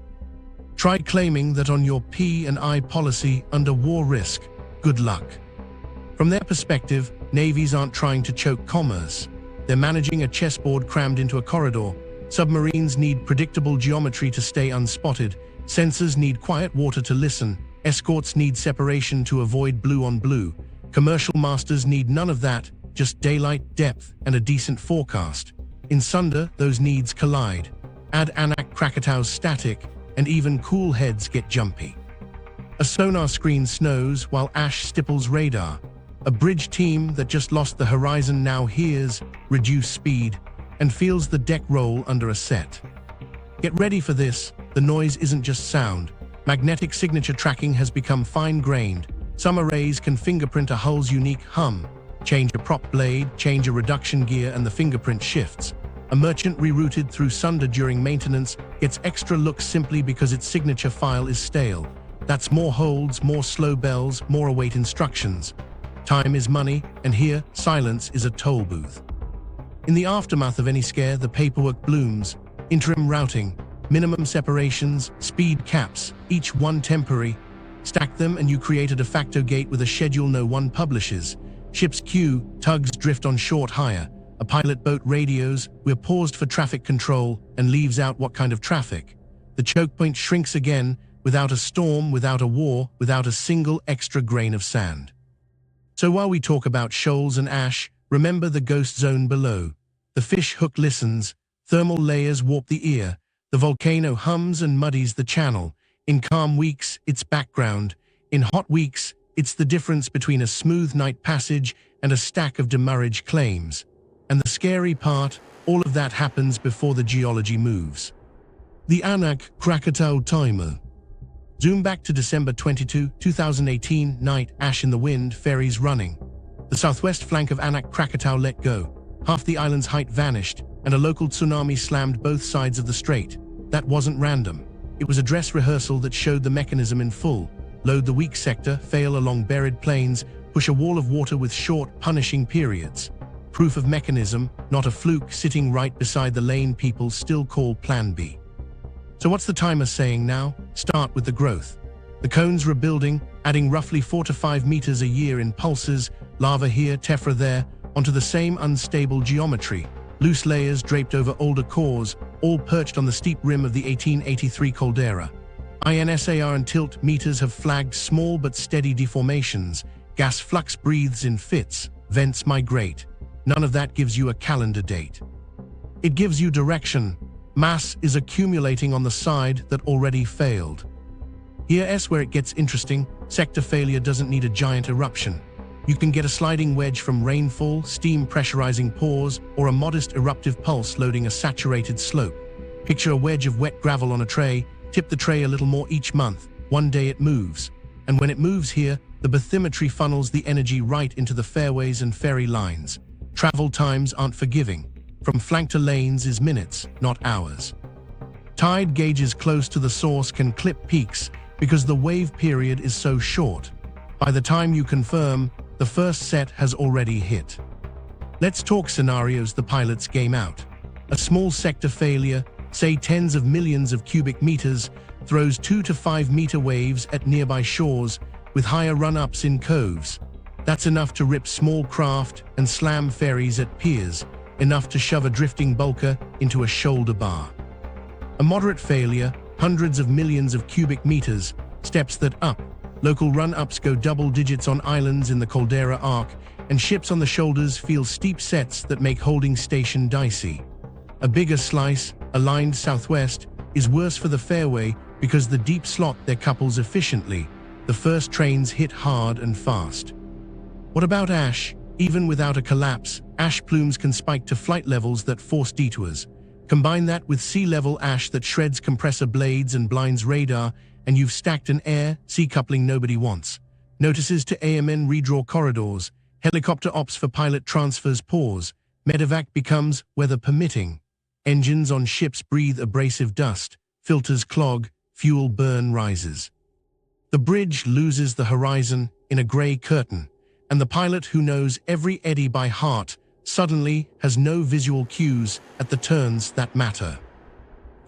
Try claiming that on your P&I policy under war risk. Good luck. From their perspective, navies aren't trying to choke commerce. They're managing a chessboard crammed into a corridor. Submarines need predictable geometry to stay unspotted. Sensors need quiet water to listen. Escorts need separation to avoid blue on blue. Commercial masters need none of that, just daylight, depth, and a decent forecast. In Sunda, those needs collide. Add Anak Krakatau's static, and even cool heads get jumpy. A sonar screen snows while ash stipples radar. A bridge team that just lost the horizon now hears, reduce speed, and feels the deck roll under a set. Get ready for this. The noise isn't just sound. Magnetic signature tracking has become fine-grained. Some arrays can fingerprint a hull's unique hum. Change a prop blade, change a reduction gear, and the fingerprint shifts. A merchant rerouted through Sunda during maintenance gets extra looks simply because its signature file is stale. That's more holds, more slow bells, more await instructions. Time is money, and here, silence is a toll booth. In the aftermath of any scare, the paperwork blooms. Interim routing, minimum separations, speed caps, each one temporary. Stack them and you create a de facto gate with a schedule no one publishes. Ships queue, tugs drift on short hire. A pilot boat radios, "We're paused for traffic control," and leaves out what kind of traffic. The choke point shrinks again, without a storm, without a war, without a single extra grain of sand. So while we talk about shoals and ash, remember the ghost zone below. The fish hook listens, thermal layers warp the ear, the volcano hums and muddies the channel. In calm weeks, it's background. In hot weeks, it's the difference between a smooth night passage and a stack of demurrage claims. And the scary part, all of that happens before the geology moves. The Anak Krakatau timer. Zoom back to December 22, 2018, night, ash in the wind, ferries running. The southwest flank of Anak Krakatau let go. Half the island's height vanished, and a local tsunami slammed both sides of the strait. That wasn't random. It was a dress rehearsal that showed the mechanism in full. Load the weak sector, fail along buried plains, push a wall of water with short, punishing periods. Proof of mechanism, not a fluke, sitting right beside the lane people still call Plan B. So what's the timer saying now? Start with the growth. The cone's rebuilding, adding roughly 4 to 5 meters a year in pulses, lava here, tephra there, onto the same unstable geometry. Loose layers draped over older cores, all perched on the steep rim of the 1883 caldera. INSAR and tilt meters have flagged small but steady deformations. Gas flux breathes in fits, vents migrate. None of that gives you a calendar date. It gives you direction. Mass is accumulating on the side that already failed. Here's where it gets interesting. Sector failure doesn't need a giant eruption. You can get a sliding wedge from rainfall, steam pressurizing pores, or a modest eruptive pulse loading a saturated slope. Picture a wedge of wet gravel on a tray, tip the tray a little more each month. One day it moves. And when it moves here, the bathymetry funnels the energy right into the fairways and ferry lines. Travel times aren't forgiving. From flank to lanes is minutes, not hours. Tide gauges close to the source can clip peaks because the wave period is so short. By the time you confirm, the first set has already hit. Let's talk scenarios the pilots game out. A small sector failure, say tens of millions of cubic meters, throws 2 to 5 meter waves at nearby shores with higher run-ups in coves. That's enough to rip small craft and slam ferries at piers, enough to shove a drifting bulker into a shoulder bar. A moderate failure, hundreds of millions of cubic meters, steps that up. Local run-ups go double digits on islands in the caldera arc, and ships on the shoulders feel steep sets that make holding station dicey. A bigger slice, aligned southwest, is worse for the fairway because the deep slot there couples efficiently. The first trains hit hard and fast. What about ash? Even without a collapse, ash plumes can spike to flight levels that force detours. Combine that with sea-level ash that shreds compressor blades and blinds radar, and you've stacked an air-sea coupling nobody wants. Notices to AMN redraw corridors, helicopter ops for pilot transfers pause, medevac becomes weather permitting. Engines on ships breathe abrasive dust, filters clog, fuel burn rises. The bridge loses the horizon in a gray curtain, and the pilot who knows every eddy by heart suddenly has no visual cues at the turns that matter.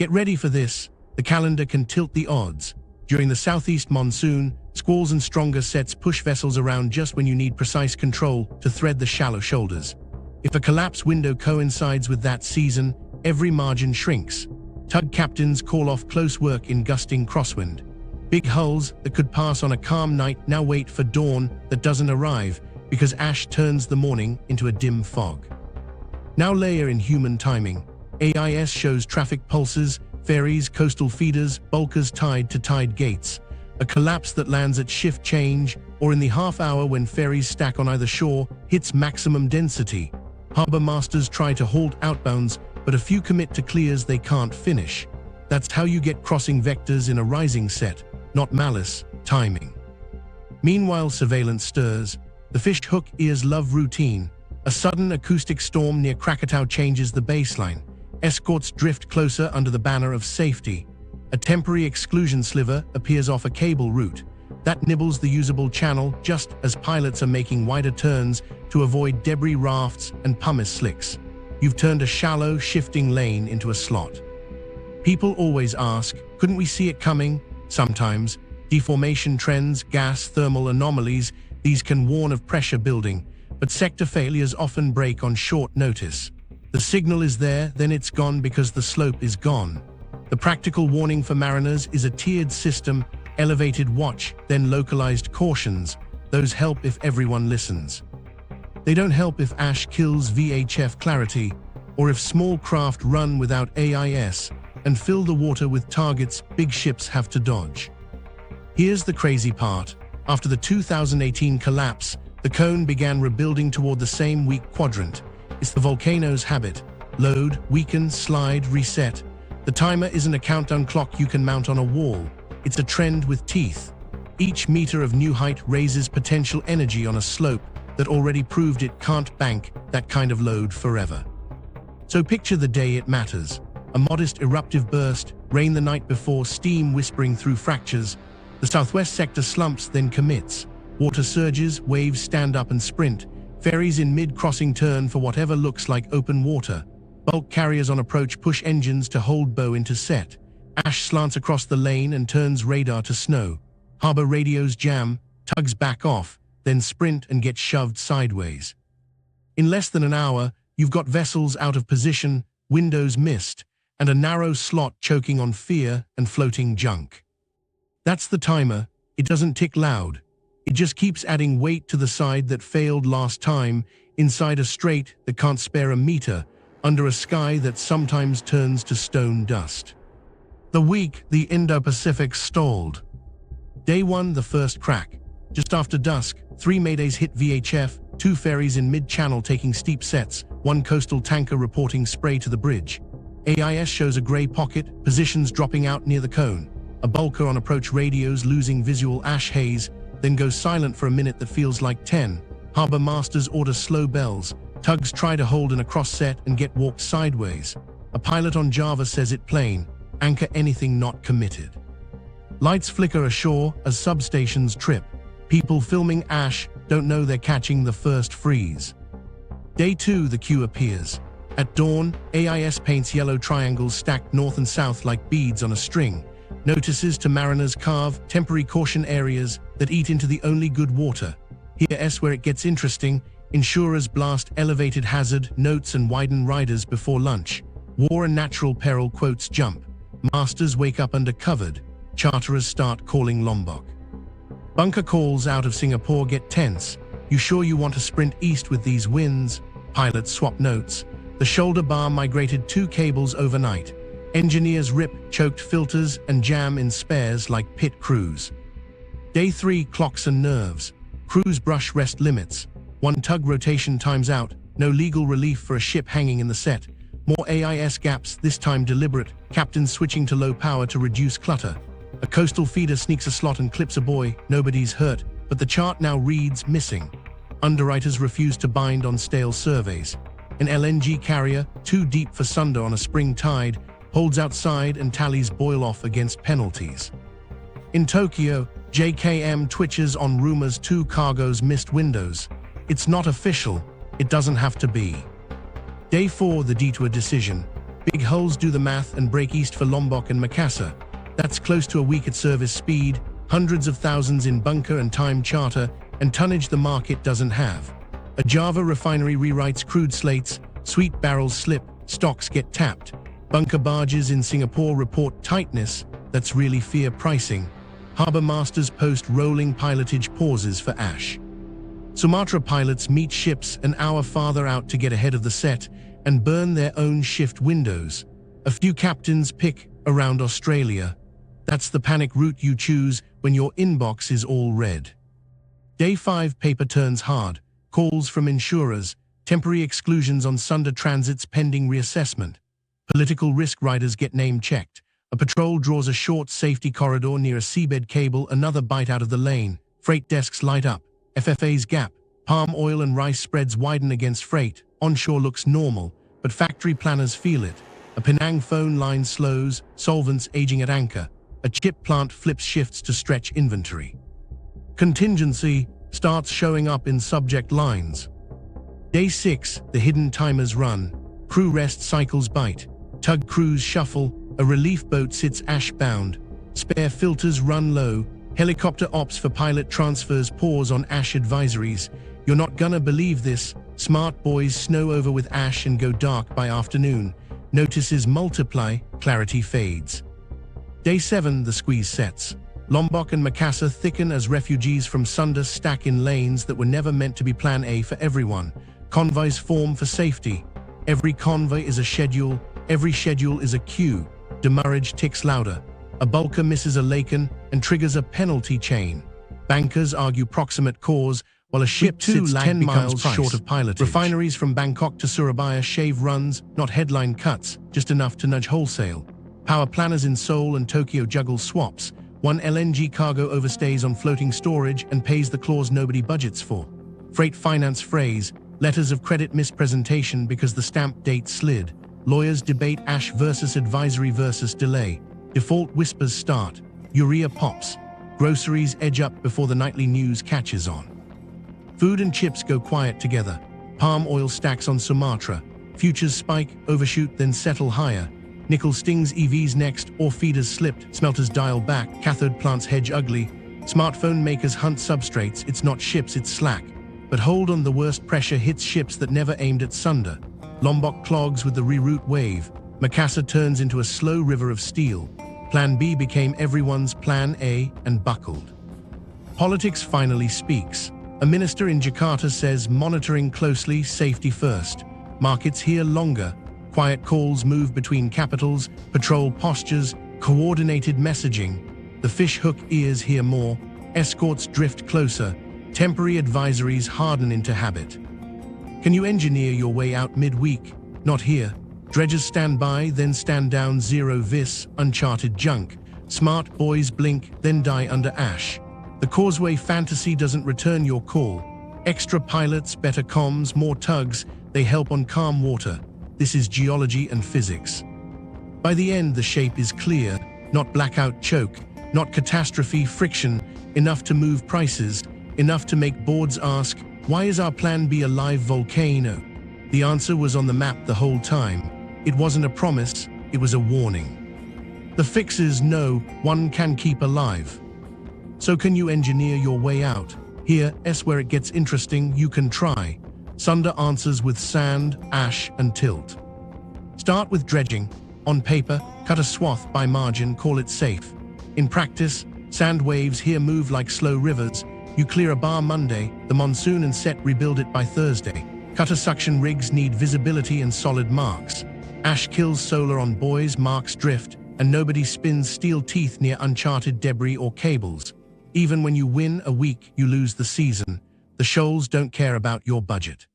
Get ready for this. The calendar can tilt the odds. During the southeast monsoon, squalls and stronger sets push vessels around just when you need precise control to thread the shallow shoulders. If a collapse window coincides with that season, every margin shrinks. Tug captains call off close work in gusting crosswind. Big hulls that could pass on a calm night now wait for dawn that doesn't arrive because ash turns the morning into a dim fog. Now layer in human timing. AIS shows traffic pulses, ferries, coastal feeders, bulkers tied to tide gates. A collapse that lands at shift change, or in the half hour when ferries stack on either shore, hits maximum density. Harbor masters try to halt outbounds, but a few commit to clears they can't finish. That's how you get crossing vectors in a rising set, not malice, timing. Meanwhile, surveillance stirs. The fish hook ears love routine. A sudden acoustic storm near Krakatau changes the baseline. Escorts drift closer under the banner of safety. A temporary exclusion sliver appears off a cable route. That nibbles the usable channel just as pilots are making wider turns to avoid debris rafts and pumice slicks. You've turned a shallow, shifting lane into a slot. People always ask, couldn't we see it coming? Sometimes, Deformation trends, gas, thermal anomalies, these can warn of pressure building, but sector failures often break on short notice. The signal is there, then it's gone because the slope is gone. The practical warning for mariners is a tiered system, elevated watch, then localized cautions. Those help if everyone listens. They don't help if ash kills VHF clarity, or if small craft run without AIS and fill the water with targets big ships have to dodge. Here's the crazy part. After the 2018 collapse, the cone began rebuilding toward the same weak quadrant. It's the volcano's habit. Load, weaken, slide, reset. The timer isn't a countdown clock you can mount on a wall. It's a trend with teeth. Each meter of new height raises potential energy on a slope that already proved it can't bank that kind of load forever. So picture the day it matters. A modest eruptive burst, rain the night before, steam whispering through fractures. The southwest sector slumps, then commits. Water surges, waves stand up and sprint. Ferries in mid-crossing turn for whatever looks like open water. Bulk carriers on approach push engines to hold bow into set. Ash slants across the lane and turns radar to snow. Harbor radios jam, tugs back off, then sprint and get shoved sideways. In less than an hour, you've got vessels out of position, windows missed, and a narrow slot choking on fear and floating junk. That's the timer. It doesn't tick loud. It just keeps adding weight to the side that failed last time, inside a strait that can't spare a meter, under a sky that sometimes turns to stone dust. The week the Indo-Pacific stalled. Day 1, the first crack. Just after dusk, 3 maydays hit VHF, 2 ferries in mid-channel taking steep sets, 1 coastal tanker reporting spray to the bridge. AIS shows a grey pocket, positions dropping out near the cone. A bulker on approach radios losing visual ash haze, then goes silent for a minute that feels like 10. Harbor masters order slow bells. Tugs try to hold in a cross set and get walked sideways. A pilot on Java says it plain, anchor anything not committed. Lights flicker ashore as substations trip. People filming ash don't know they're catching the first freeze. Day 2, the queue appears. At dawn, AIS paints yellow triangles stacked north and south like beads on a string. Notices to mariners carve temporary caution areas that eat into the only good water. Here's where it gets interesting. Insurers blast elevated hazard notes and widen riders before lunch. War and natural peril quotes jump. Masters wake up undercovered. Charterers start calling Lombok. Bunker calls out of Singapore get tense. You sure you want to sprint east with these winds? Pilots swap notes. The shoulder bar migrated 2 cables overnight. Engineers rip choked filters and jam in spares like pit crews. Day 3, clocks and nerves. Crews brush rest limits. 1 tug rotation times out. No legal relief for a ship hanging in the set. More AIS gaps, this time deliberate. Captains switching to low power to reduce clutter. A coastal feeder sneaks a slot and clips a buoy. Nobody's hurt, but the chart now reads missing. Underwriters refuse to bind on stale surveys. An LNG carrier, too deep for Sunda on a spring tide, holds outside and tallies boil off against penalties. In Tokyo, JKM twitches on rumors 2 cargoes missed windows. It's not official. It doesn't have to be. Day 4, the detour decision. Big hulls do the math and break east for Lombok and Makassar. That's close to a week at service speed, hundreds of thousands in bunker and time charter, and tonnage the market doesn't have. A Java refinery rewrites crude slates, sweet barrels slip, stocks get tapped. Bunker barges in Singapore report tightness, that's really fear pricing. Harbor masters post rolling pilotage pauses for ash. Sumatra pilots meet ships an hour farther out to get ahead of the set and burn their own shift windows. A few captains pick around Australia. That's the panic route you choose when your inbox is all red. Day 5, paper turns hard. Calls from insurers, temporary exclusions on Sunda transits pending reassessment. Political risk riders get name checked. A patrol draws a short safety corridor near a seabed cable, another bite out of the lane. Freight desks light up. FFA's gap. Palm oil and rice spreads widen against freight. Onshore looks normal, but factory planners feel it. A Penang phone line slows, solvents aging at anchor. A chip plant flips shifts to stretch inventory. Contingency starts showing up in subject lines. Day 6, the hidden timers run. Crew rest cycles bite. Tug crews shuffle. A relief boat sits ash-bound. Spare filters run low. Helicopter ops for pilot transfers pause on ash advisories. You're not gonna believe this. Smart boys snow over with ash and go dark by afternoon. Notices multiply, clarity fades. Day 7, the squeeze sets. Lombok and Makassar thicken as refugees from Sunda stack in lanes that were never meant to be Plan A for everyone. Convoys form for safety. Every convoy is a schedule, every schedule is a queue. Demurrage ticks louder. A bulker misses a laken and triggers a penalty chain. Bankers argue proximate cause, while a ship sits 10 miles short of pilotage. Refineries from Bangkok to Surabaya shave runs, not headline cuts, just enough to nudge wholesale. Power planners in Seoul and Tokyo juggle swaps. One LNG cargo overstays on floating storage and pays the clause nobody budgets for. Freight finance phrase, letters of credit mispresentation because the stamp date slid. Lawyers debate ash versus advisory versus delay. Default whispers start. Urea pops. Groceries edge up before the nightly news catches on. Food and chips go quiet together. Palm oil stacks on Sumatra. Futures spike, overshoot, then settle higher. Nickel stings EVs next, ore feeders slipped, smelters dial back, cathode plants hedge ugly. Smartphone makers hunt substrates, it's not ships, it's slack. But hold on, the worst pressure hits ships that never aimed at Sunda. Lombok clogs with the reroute wave. Makassar turns into a slow river of steel. Plan B became everyone's Plan A and buckled. Politics finally speaks. A minister in Jakarta says monitoring closely, safety first. Markets hear longer. Quiet calls move between capitals, patrol postures, coordinated messaging. The fish hook ears hear more. Escorts drift closer. Temporary advisories harden into habit. Can you engineer your way out midweek? Not here. Dredgers stand by, then stand down. Zero vis, uncharted junk. Smart boys blink, then die under ash. The causeway fantasy doesn't return your call. Extra pilots, better comms, more tugs, they help on calm water. This is geology and physics. By the end, the shape is clear, not blackout choke, not catastrophe friction, enough to move prices, enough to make boards ask, why is our Plan B a live volcano? The answer was on the map the whole time. It wasn't a promise, it was a warning. The fix is no, one can keep alive. So can you engineer your way out? Here's where it gets interesting, you can try. Sunda answers with sand, ash, and tilt. Start with dredging. On paper, cut a swath by margin, call it safe. In practice, sand waves here move like slow rivers. You clear a bar Monday, the monsoon and set rebuild it by Thursday. Cutter suction rigs need visibility and solid marks. Ash kills solar on buoys, marks drift, and nobody spins steel teeth near uncharted debris or cables. Even when you win a week, you lose the season. The shoals don't care about your budget.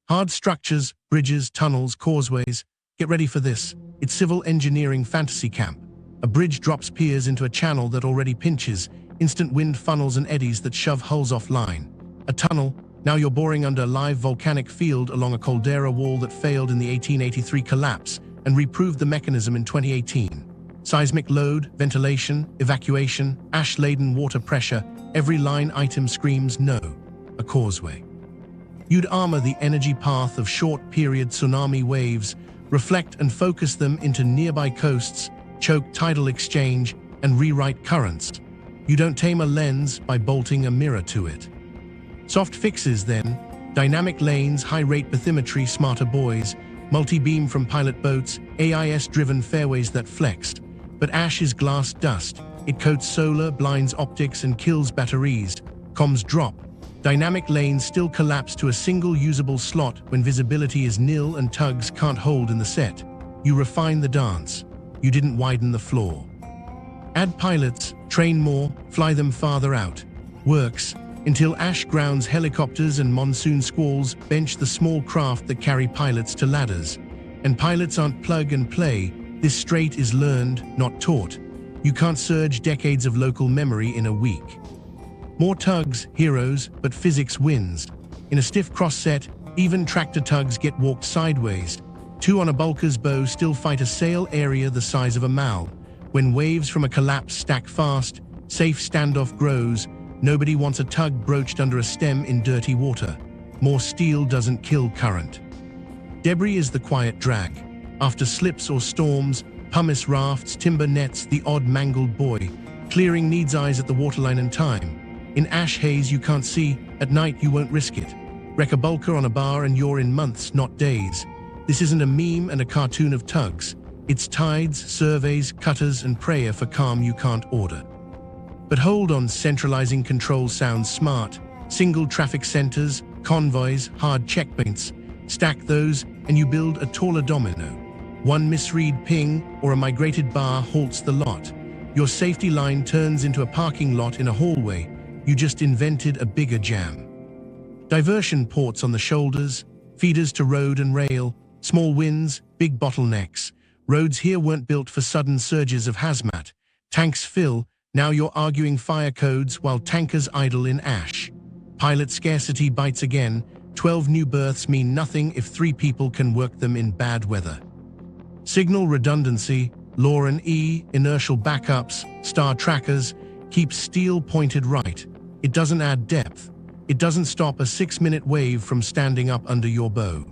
Hard structures, bridges, tunnels, causeways. Get ready for this. It's civil engineering fantasy camp. A bridge drops piers into a channel that already pinches, instant wind funnels and eddies that shove hulls offline. A tunnel, now you're boring under a live volcanic field along a caldera wall that failed in the 1883 collapse and reproved the mechanism in 2018. Seismic load, ventilation, evacuation, ash-laden water pressure, every line item screams no. A causeway. You'd armor the energy path of short-period tsunami waves, reflect and focus them into nearby coasts, choke tidal exchange, and rewrite currents. You don't tame a lens by bolting a mirror to it. Soft fixes then, dynamic lanes, high-rate bathymetry, smarter buoys, multi-beam from pilot boats, AIS-driven fairways that flex. But ash is glass dust. It coats solar, blinds optics, and kills batteries. Comms drop. Dynamic lanes still collapse to a single usable slot when visibility is nil and tugs can't hold in the set. You refine the dance. You didn't widen the floor. Add pilots, train more, fly them farther out. Works, until ash grounds helicopters and monsoon squalls bench the small craft that carry pilots to ladders. And pilots aren't plug and play. This strait is learned, not taught. You can't surge decades of local memory in a week. More tugs, heroes, but physics wins. In a stiff cross set, even tractor tugs get walked sideways. Two on a bulker's bow still fight a sail area the size of a mal. When waves from a collapse stack fast, safe standoff grows. Nobody wants a tug broached under a stem in dirty water. More steel doesn't kill current. Debris is the quiet drag. After slips or storms, pumice rafts, timber nets, the odd mangled buoy. Clearing needs eyes at the waterline and time. In ash haze you can't see, at night you won't risk it. Wreck a bulker on a bar and you're in months, not days. This isn't a meme and a cartoon of tugs. It's tides, surveys, cutters, and prayer for calm you can't order. But hold on, centralizing control sounds smart. Single traffic centers, convoys, hard checkpoints. Stack those and you build a taller domino. One misread ping or a migrated bar halts the lot. Your safety line turns into a parking lot in a hallway. You just invented a bigger jam. Diversion ports on the shoulders, feeders to road and rail, small wins, big bottlenecks. Roads here weren't built for sudden surges of hazmat. Tanks fill, now you're arguing fire codes while tankers idle in ash. Pilot scarcity bites again. 12 new berths mean nothing if 3 people can work them in bad weather. Signal redundancy, Lauren E, inertial backups, star trackers, keeps steel pointed right. It doesn't add depth. It doesn't stop a 6-minute wave from standing up under your bow.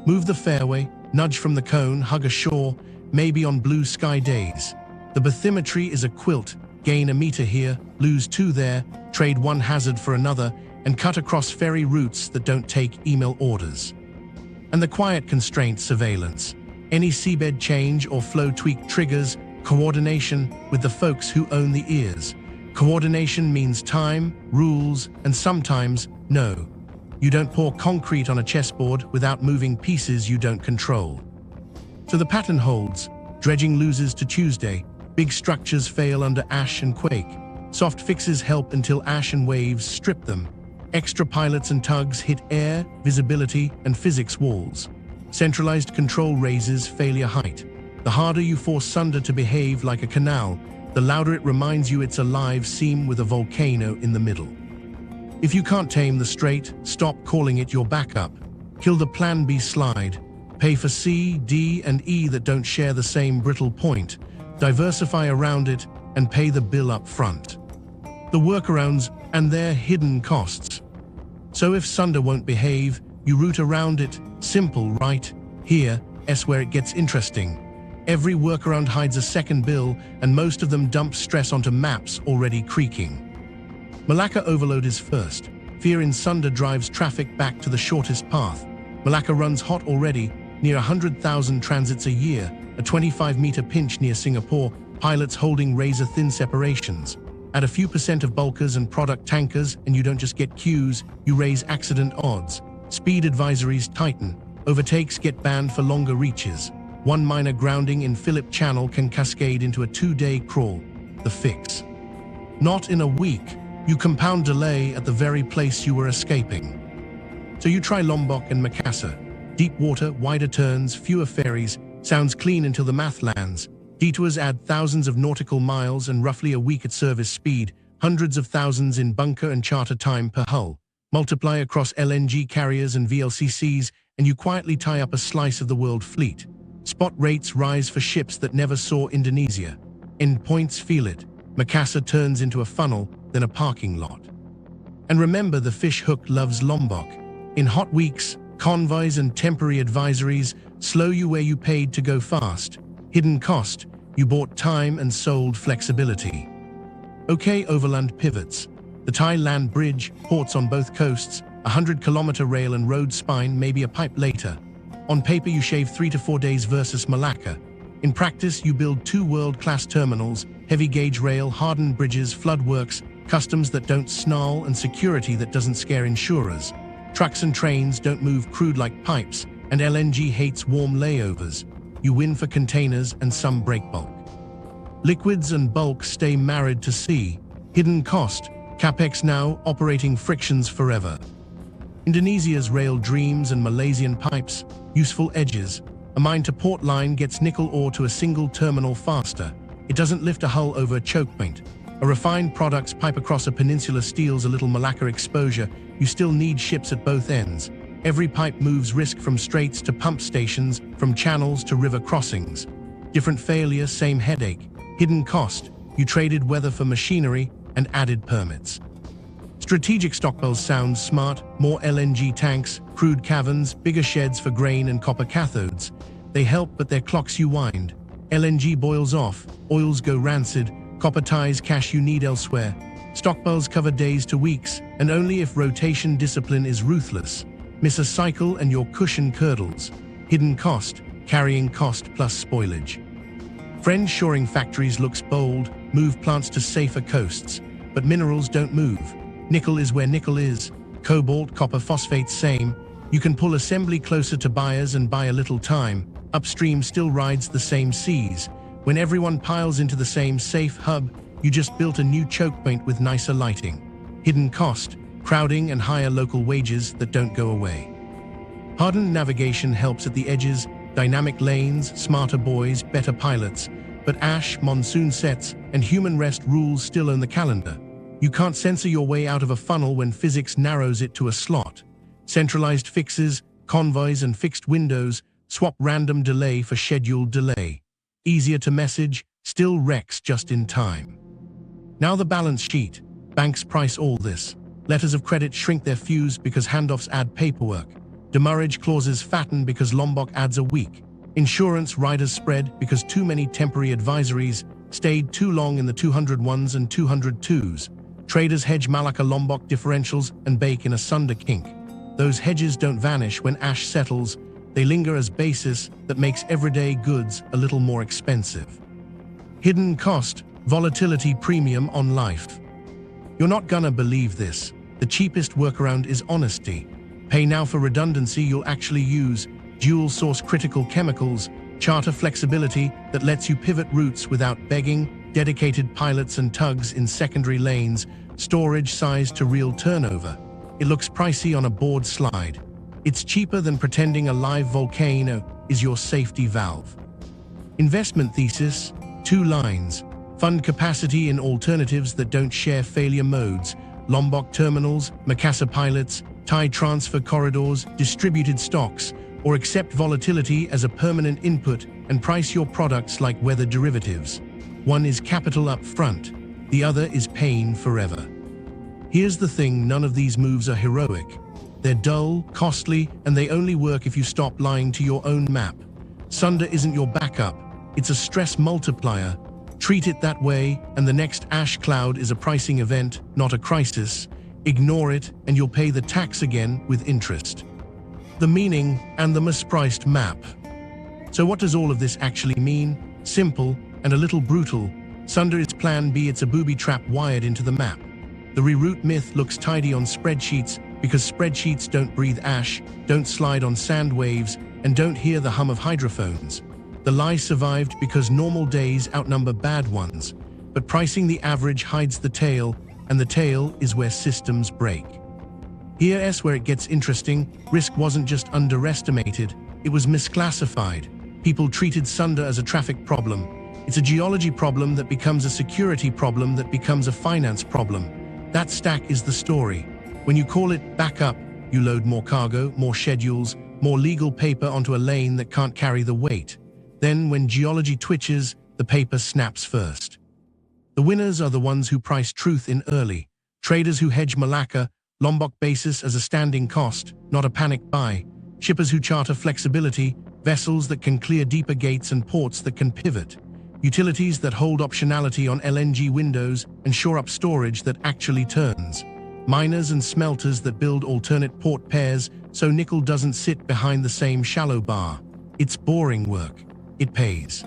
Move the fairway, nudge from the cone, hug a shore, maybe on blue sky days. The bathymetry is a quilt, gain a meter here, lose 2 there, trade one hazard for another, and cut across ferry routes that don't take email orders. And the quiet constraint surveillance. Any seabed change or flow tweak triggers coordination with the folks who own the ears. Coordination means time, rules, and sometimes no. You don't pour concrete on a chessboard without moving pieces you don't control. So the pattern holds. Dredging loses to Tuesday. Big structures fail under ash and quake. Soft fixes help until ash and waves strip them. Extra pilots and tugs hit air, visibility, and physics walls. Centralized control raises failure height. The harder you force Sunda to behave like a canal, the louder it reminds you it's a live seam with a volcano in the middle. If you can't tame the strait, stop calling it your backup. Kill the Plan B slide. Pay for C, D, and E that don't share the same brittle point. Diversify around it and pay the bill up front. The workarounds and their hidden costs. So if Sunda won't behave, you route around it. Simple, right? Here, S where it gets interesting. Every workaround hides a second bill, and most of them dump stress onto maps already creaking. Malacca overload is first. Fear in Sunda drives traffic back to the shortest path. Malacca runs hot already, near 100,000 transits a year, a 25-meter pinch near Singapore, pilots holding razor-thin separations. Add a few % of bulkers and product tankers, and you don't just get queues, you raise accident odds. Speed advisories tighten. Overtakes get banned for longer reaches. One minor grounding in Phillip Channel can cascade into a 2-day crawl. The fix. Not in a week. You compound delay at the very place you were escaping. So you try Lombok and Makassar. Deep water, wider turns, fewer ferries. Sounds clean until the math lands. Detours add thousands of nautical miles and roughly a week at service speed. Hundreds of thousands in bunker and charter time per hull. Multiply across LNG carriers and VLCCs, and you quietly tie up a slice of the world fleet. Spot rates rise for ships that never saw Indonesia. Endpoints feel it. Makassar turns into a funnel, then a parking lot. And remember, the fish hook loves Lombok. In hot weeks, convoys and temporary advisories slow you where you paid to go fast. Hidden cost, you bought time and sold flexibility. Okay, overland pivots. The Thai land bridge, ports on both coasts, 100-kilometer rail and road spine, maybe a pipe later. On paper, you shave 3 to 4 days versus Malacca. In practice, you build 2 world-class terminals, heavy gauge rail, hardened bridges, floodworks, customs that don't snarl, and security that doesn't scare insurers. Trucks and trains don't move crude like pipes, and LNG hates warm layovers. You win for containers and some break bulk. Liquids and bulk stay married to sea. Hidden cost, capex now, operating frictions forever. Indonesia's rail dreams and Malaysian pipes, useful edges. A mine to port line gets nickel ore to a single terminal faster. It doesn't lift a hull over a choke point. A refined products pipe across a peninsula steals a little Malacca exposure. You still need ships at both ends. Every pipe moves risk from straits to pump stations, from channels to river crossings. Different failure, same headache. Hidden cost, you traded weather for machinery and added permits. Strategic stockpiles sound smart, more LNG tanks, crude caverns, bigger sheds for grain and copper cathodes. They help, but they're clocks you wind. LNG boils off, oils go rancid, Copper ties cash you need elsewhere. Stockpiles cover days to weeks, and only if rotation discipline is ruthless. Miss a cycle and your cushion curdles. Hidden cost, carrying cost plus spoilage. Friend shoring factories looks bold, move plants to safer coasts. But minerals don't move. Nickel is where nickel is. Cobalt, copper, phosphate, same. You can pull assembly closer to buyers and buy a little time. Upstream still rides the same seas. When everyone piles into the same safe hub, you just built a new choke point with nicer lighting. Hidden cost, crowding and higher local wages that don't go away. Hardened navigation helps at the edges, dynamic lanes, smarter buoys, better pilots. But ash, monsoon sets, and human rest rules still own the calendar. You can't censor your way out of a funnel when physics narrows it to a slot. Centralized fixes, convoys, and fixed windows swap random delay for scheduled delay. Easier to message, still wrecks just in time. Now the balance sheet. Banks price all this. Letters of credit shrink their fuse because handoffs add paperwork. Demurrage clauses fatten because Lombok adds a week. Insurance riders spread because too many temporary advisories stayed too long in the 201s and 202s. Traders hedge Malacca Lombok differentials and bake in a Sunda kink. Those hedges don't vanish when ash settles. They linger as basis that makes everyday goods a little more expensive. Hidden cost, volatility premium on life. You're not gonna believe this. The cheapest workaround is honesty. Pay now for redundancy you'll actually use. Dual source critical chemicals, charter flexibility that lets you pivot routes without begging, dedicated pilots and tugs in secondary lanes, storage sized to real turnover. It looks pricey on a board slide. It's cheaper than pretending a live volcano is your safety valve. Investment thesis, 2 lines. Fund capacity in alternatives that don't share failure modes. Lombok terminals, Makassar pilots, Thai transfer corridors, distributed stocks, or accept volatility as a permanent input and price your products like weather derivatives. One is capital up front, the other is pain forever. Here's the thing, none of these moves are heroic. They're dull, costly, and they only work if you stop lying to your own map. Sunda isn't your backup, it's a stress multiplier. Treat it that way, and the next ash cloud is a pricing event, not a crisis. Ignore it, and you'll pay the tax again with interest. The meaning and the mispriced map. So what does all of this actually mean? Simple and a little brutal. Sunda is plan B, it's a booby trap wired into the map. The reroute myth looks tidy on spreadsheets because spreadsheets don't breathe ash, don't slide on sand waves, and don't hear the hum of hydrophones. The lie survived because normal days outnumber bad ones, but pricing the average hides the tail, and the tail is where systems break. Here's where it gets interesting. Risk wasn't just underestimated, it was misclassified. People treated Sunda as a traffic problem. It's a geology problem that becomes a security problem that becomes a finance problem. That stack is the story. When you call it backup, you load more cargo, more schedules, more legal paper onto a lane that can't carry the weight. Then when geology twitches, the paper snaps first. The winners are the ones who price truth in early. Traders who hedge Malacca, Lombok basis as a standing cost, not a panic buy. Shippers who charter flexibility, vessels that can clear deeper gates and ports that can pivot. Utilities that hold optionality on LNG windows and shore up storage that actually turns. Miners and smelters that build alternate port pairs so nickel doesn't sit behind the same shallow bar. It's boring work. It pays.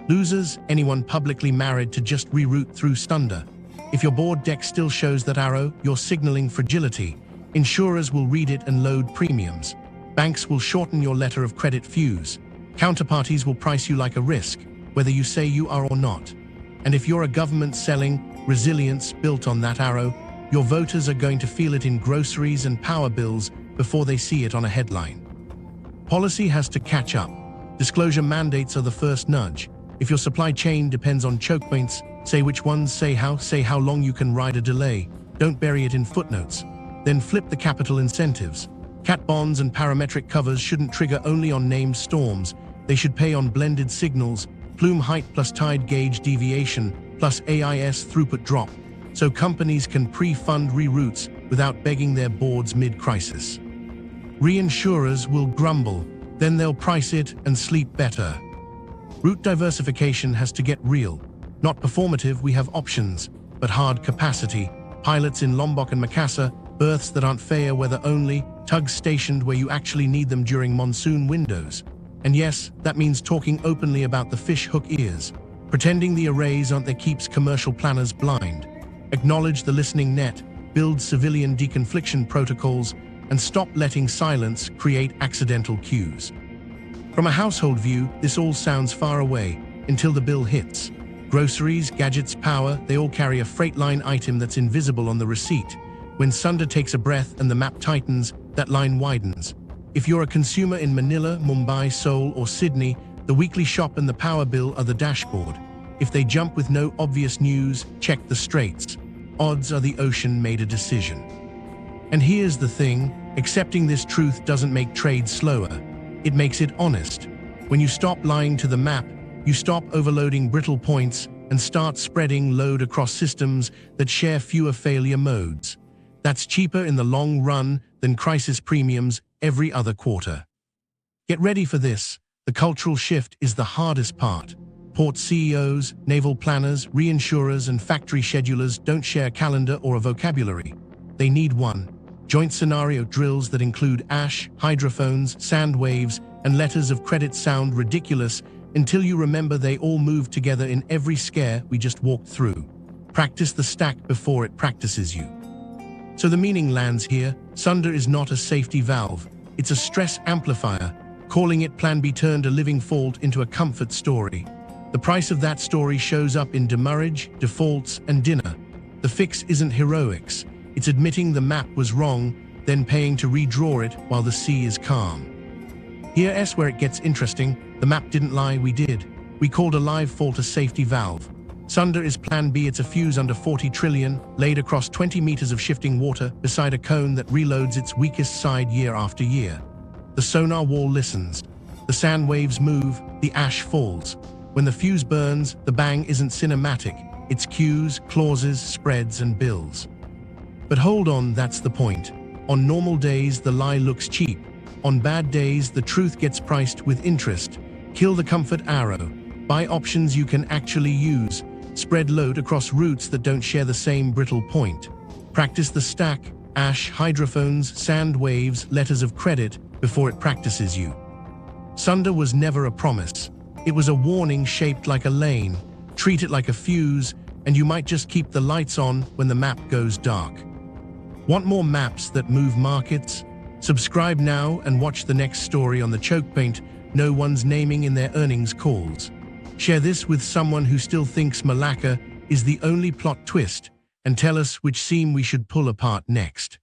Losers, anyone publicly married to just reroute through Sunda. If your board deck still shows that arrow, you're signaling fragility. Insurers will read it and load premiums. Banks will shorten your letter of credit fuse. Counterparties will price you like a risk, whether you say you are or not. And if you're a government selling resilience built on that arrow, your voters are going to feel it in groceries and power bills before they see it on a headline. Policy has to catch up. Disclosure mandates are the first nudge. If your supply chain depends on choke points, say which ones, say how long you can ride a delay. Don't bury it in footnotes. Then flip the capital incentives. Cat bonds and parametric covers shouldn't trigger only on named storms. They should pay on blended signals, plume height plus tide gauge deviation, plus AIS throughput drop, so companies can pre-fund reroutes without begging their boards mid-crisis. Reinsurers will grumble, then they'll price it and sleep better. Route diversification has to get real. Not performative, we have options, but hard capacity. Pilots in Lombok and Makassar, berths that aren't fair weather only, tugs stationed where you actually need them during monsoon windows. And yes, that means talking openly about the fish hook ears. Pretending the arrays aren't there keeps commercial planners blind. Acknowledge the listening net, build civilian deconfliction protocols, and stop letting silence create accidental cues. From a household view, this all sounds far away until the bill hits. Groceries, gadgets, power, they all carry a freight line item that's invisible on the receipt. When Sunda takes a breath and the map tightens, that line widens. If you're a consumer in Manila, Mumbai, Seoul, or Sydney, the weekly shop and the power bill are the dashboard. If they jump with no obvious news, check the straits. Odds are the ocean made a decision. And here's the thing, accepting this truth doesn't make trade slower. It makes it honest. When you stop lying to the map, you stop overloading brittle points and start spreading load across systems that share fewer failure modes. That's cheaper in the long run than crisis premiums every other quarter. Get ready for this. The cultural shift is the hardest part. Port CEOs, naval planners, reinsurers, and factory schedulers don't share a calendar or a vocabulary. They need one. Joint scenario drills that include ash, hydrophones, sand waves, and letters of credit sound ridiculous until you remember they all move together in every scare we just walked through. Practice the stack before it practices you. So the meaning lands here. Sunda is not a safety valve. It's a stress amplifier. Calling it Plan B turned a living fault into a comfort story. The price of that story shows up in demurrage, defaults, and dinner. The fix isn't heroics. It's admitting the map was wrong, then paying to redraw it while the sea is calm. Here's where it gets interesting. The map didn't lie, we did. We called a live fault a safety valve. Sunda is Plan B. It's a fuse under 40 trillion, laid across 20 meters of shifting water beside a cone that reloads its weakest side year after year. The sonar wall listens. The sand waves move, the ash falls. When the fuse burns, the bang isn't cinematic. It's cues, clauses, spreads, and bills. But hold on, that's the point. On normal days, the lie looks cheap. On bad days, the truth gets priced with interest. Kill the comfort arrow. Buy options you can actually use. Spread load across routes that don't share the same brittle point. Practice the stack, ash, hydrophones, sand waves, letters of credit before it practices you. Sunda was never a promise. It was a warning shaped like a lane. Treat it like a fuse, and you might just keep the lights on when the map goes dark. Want more maps that move markets? Subscribe now and watch the next story on the Chokepoint no one's naming in their earnings calls. Share this with someone who still thinks Malacca is the only plot twist, and tell us which seam we should pull apart next.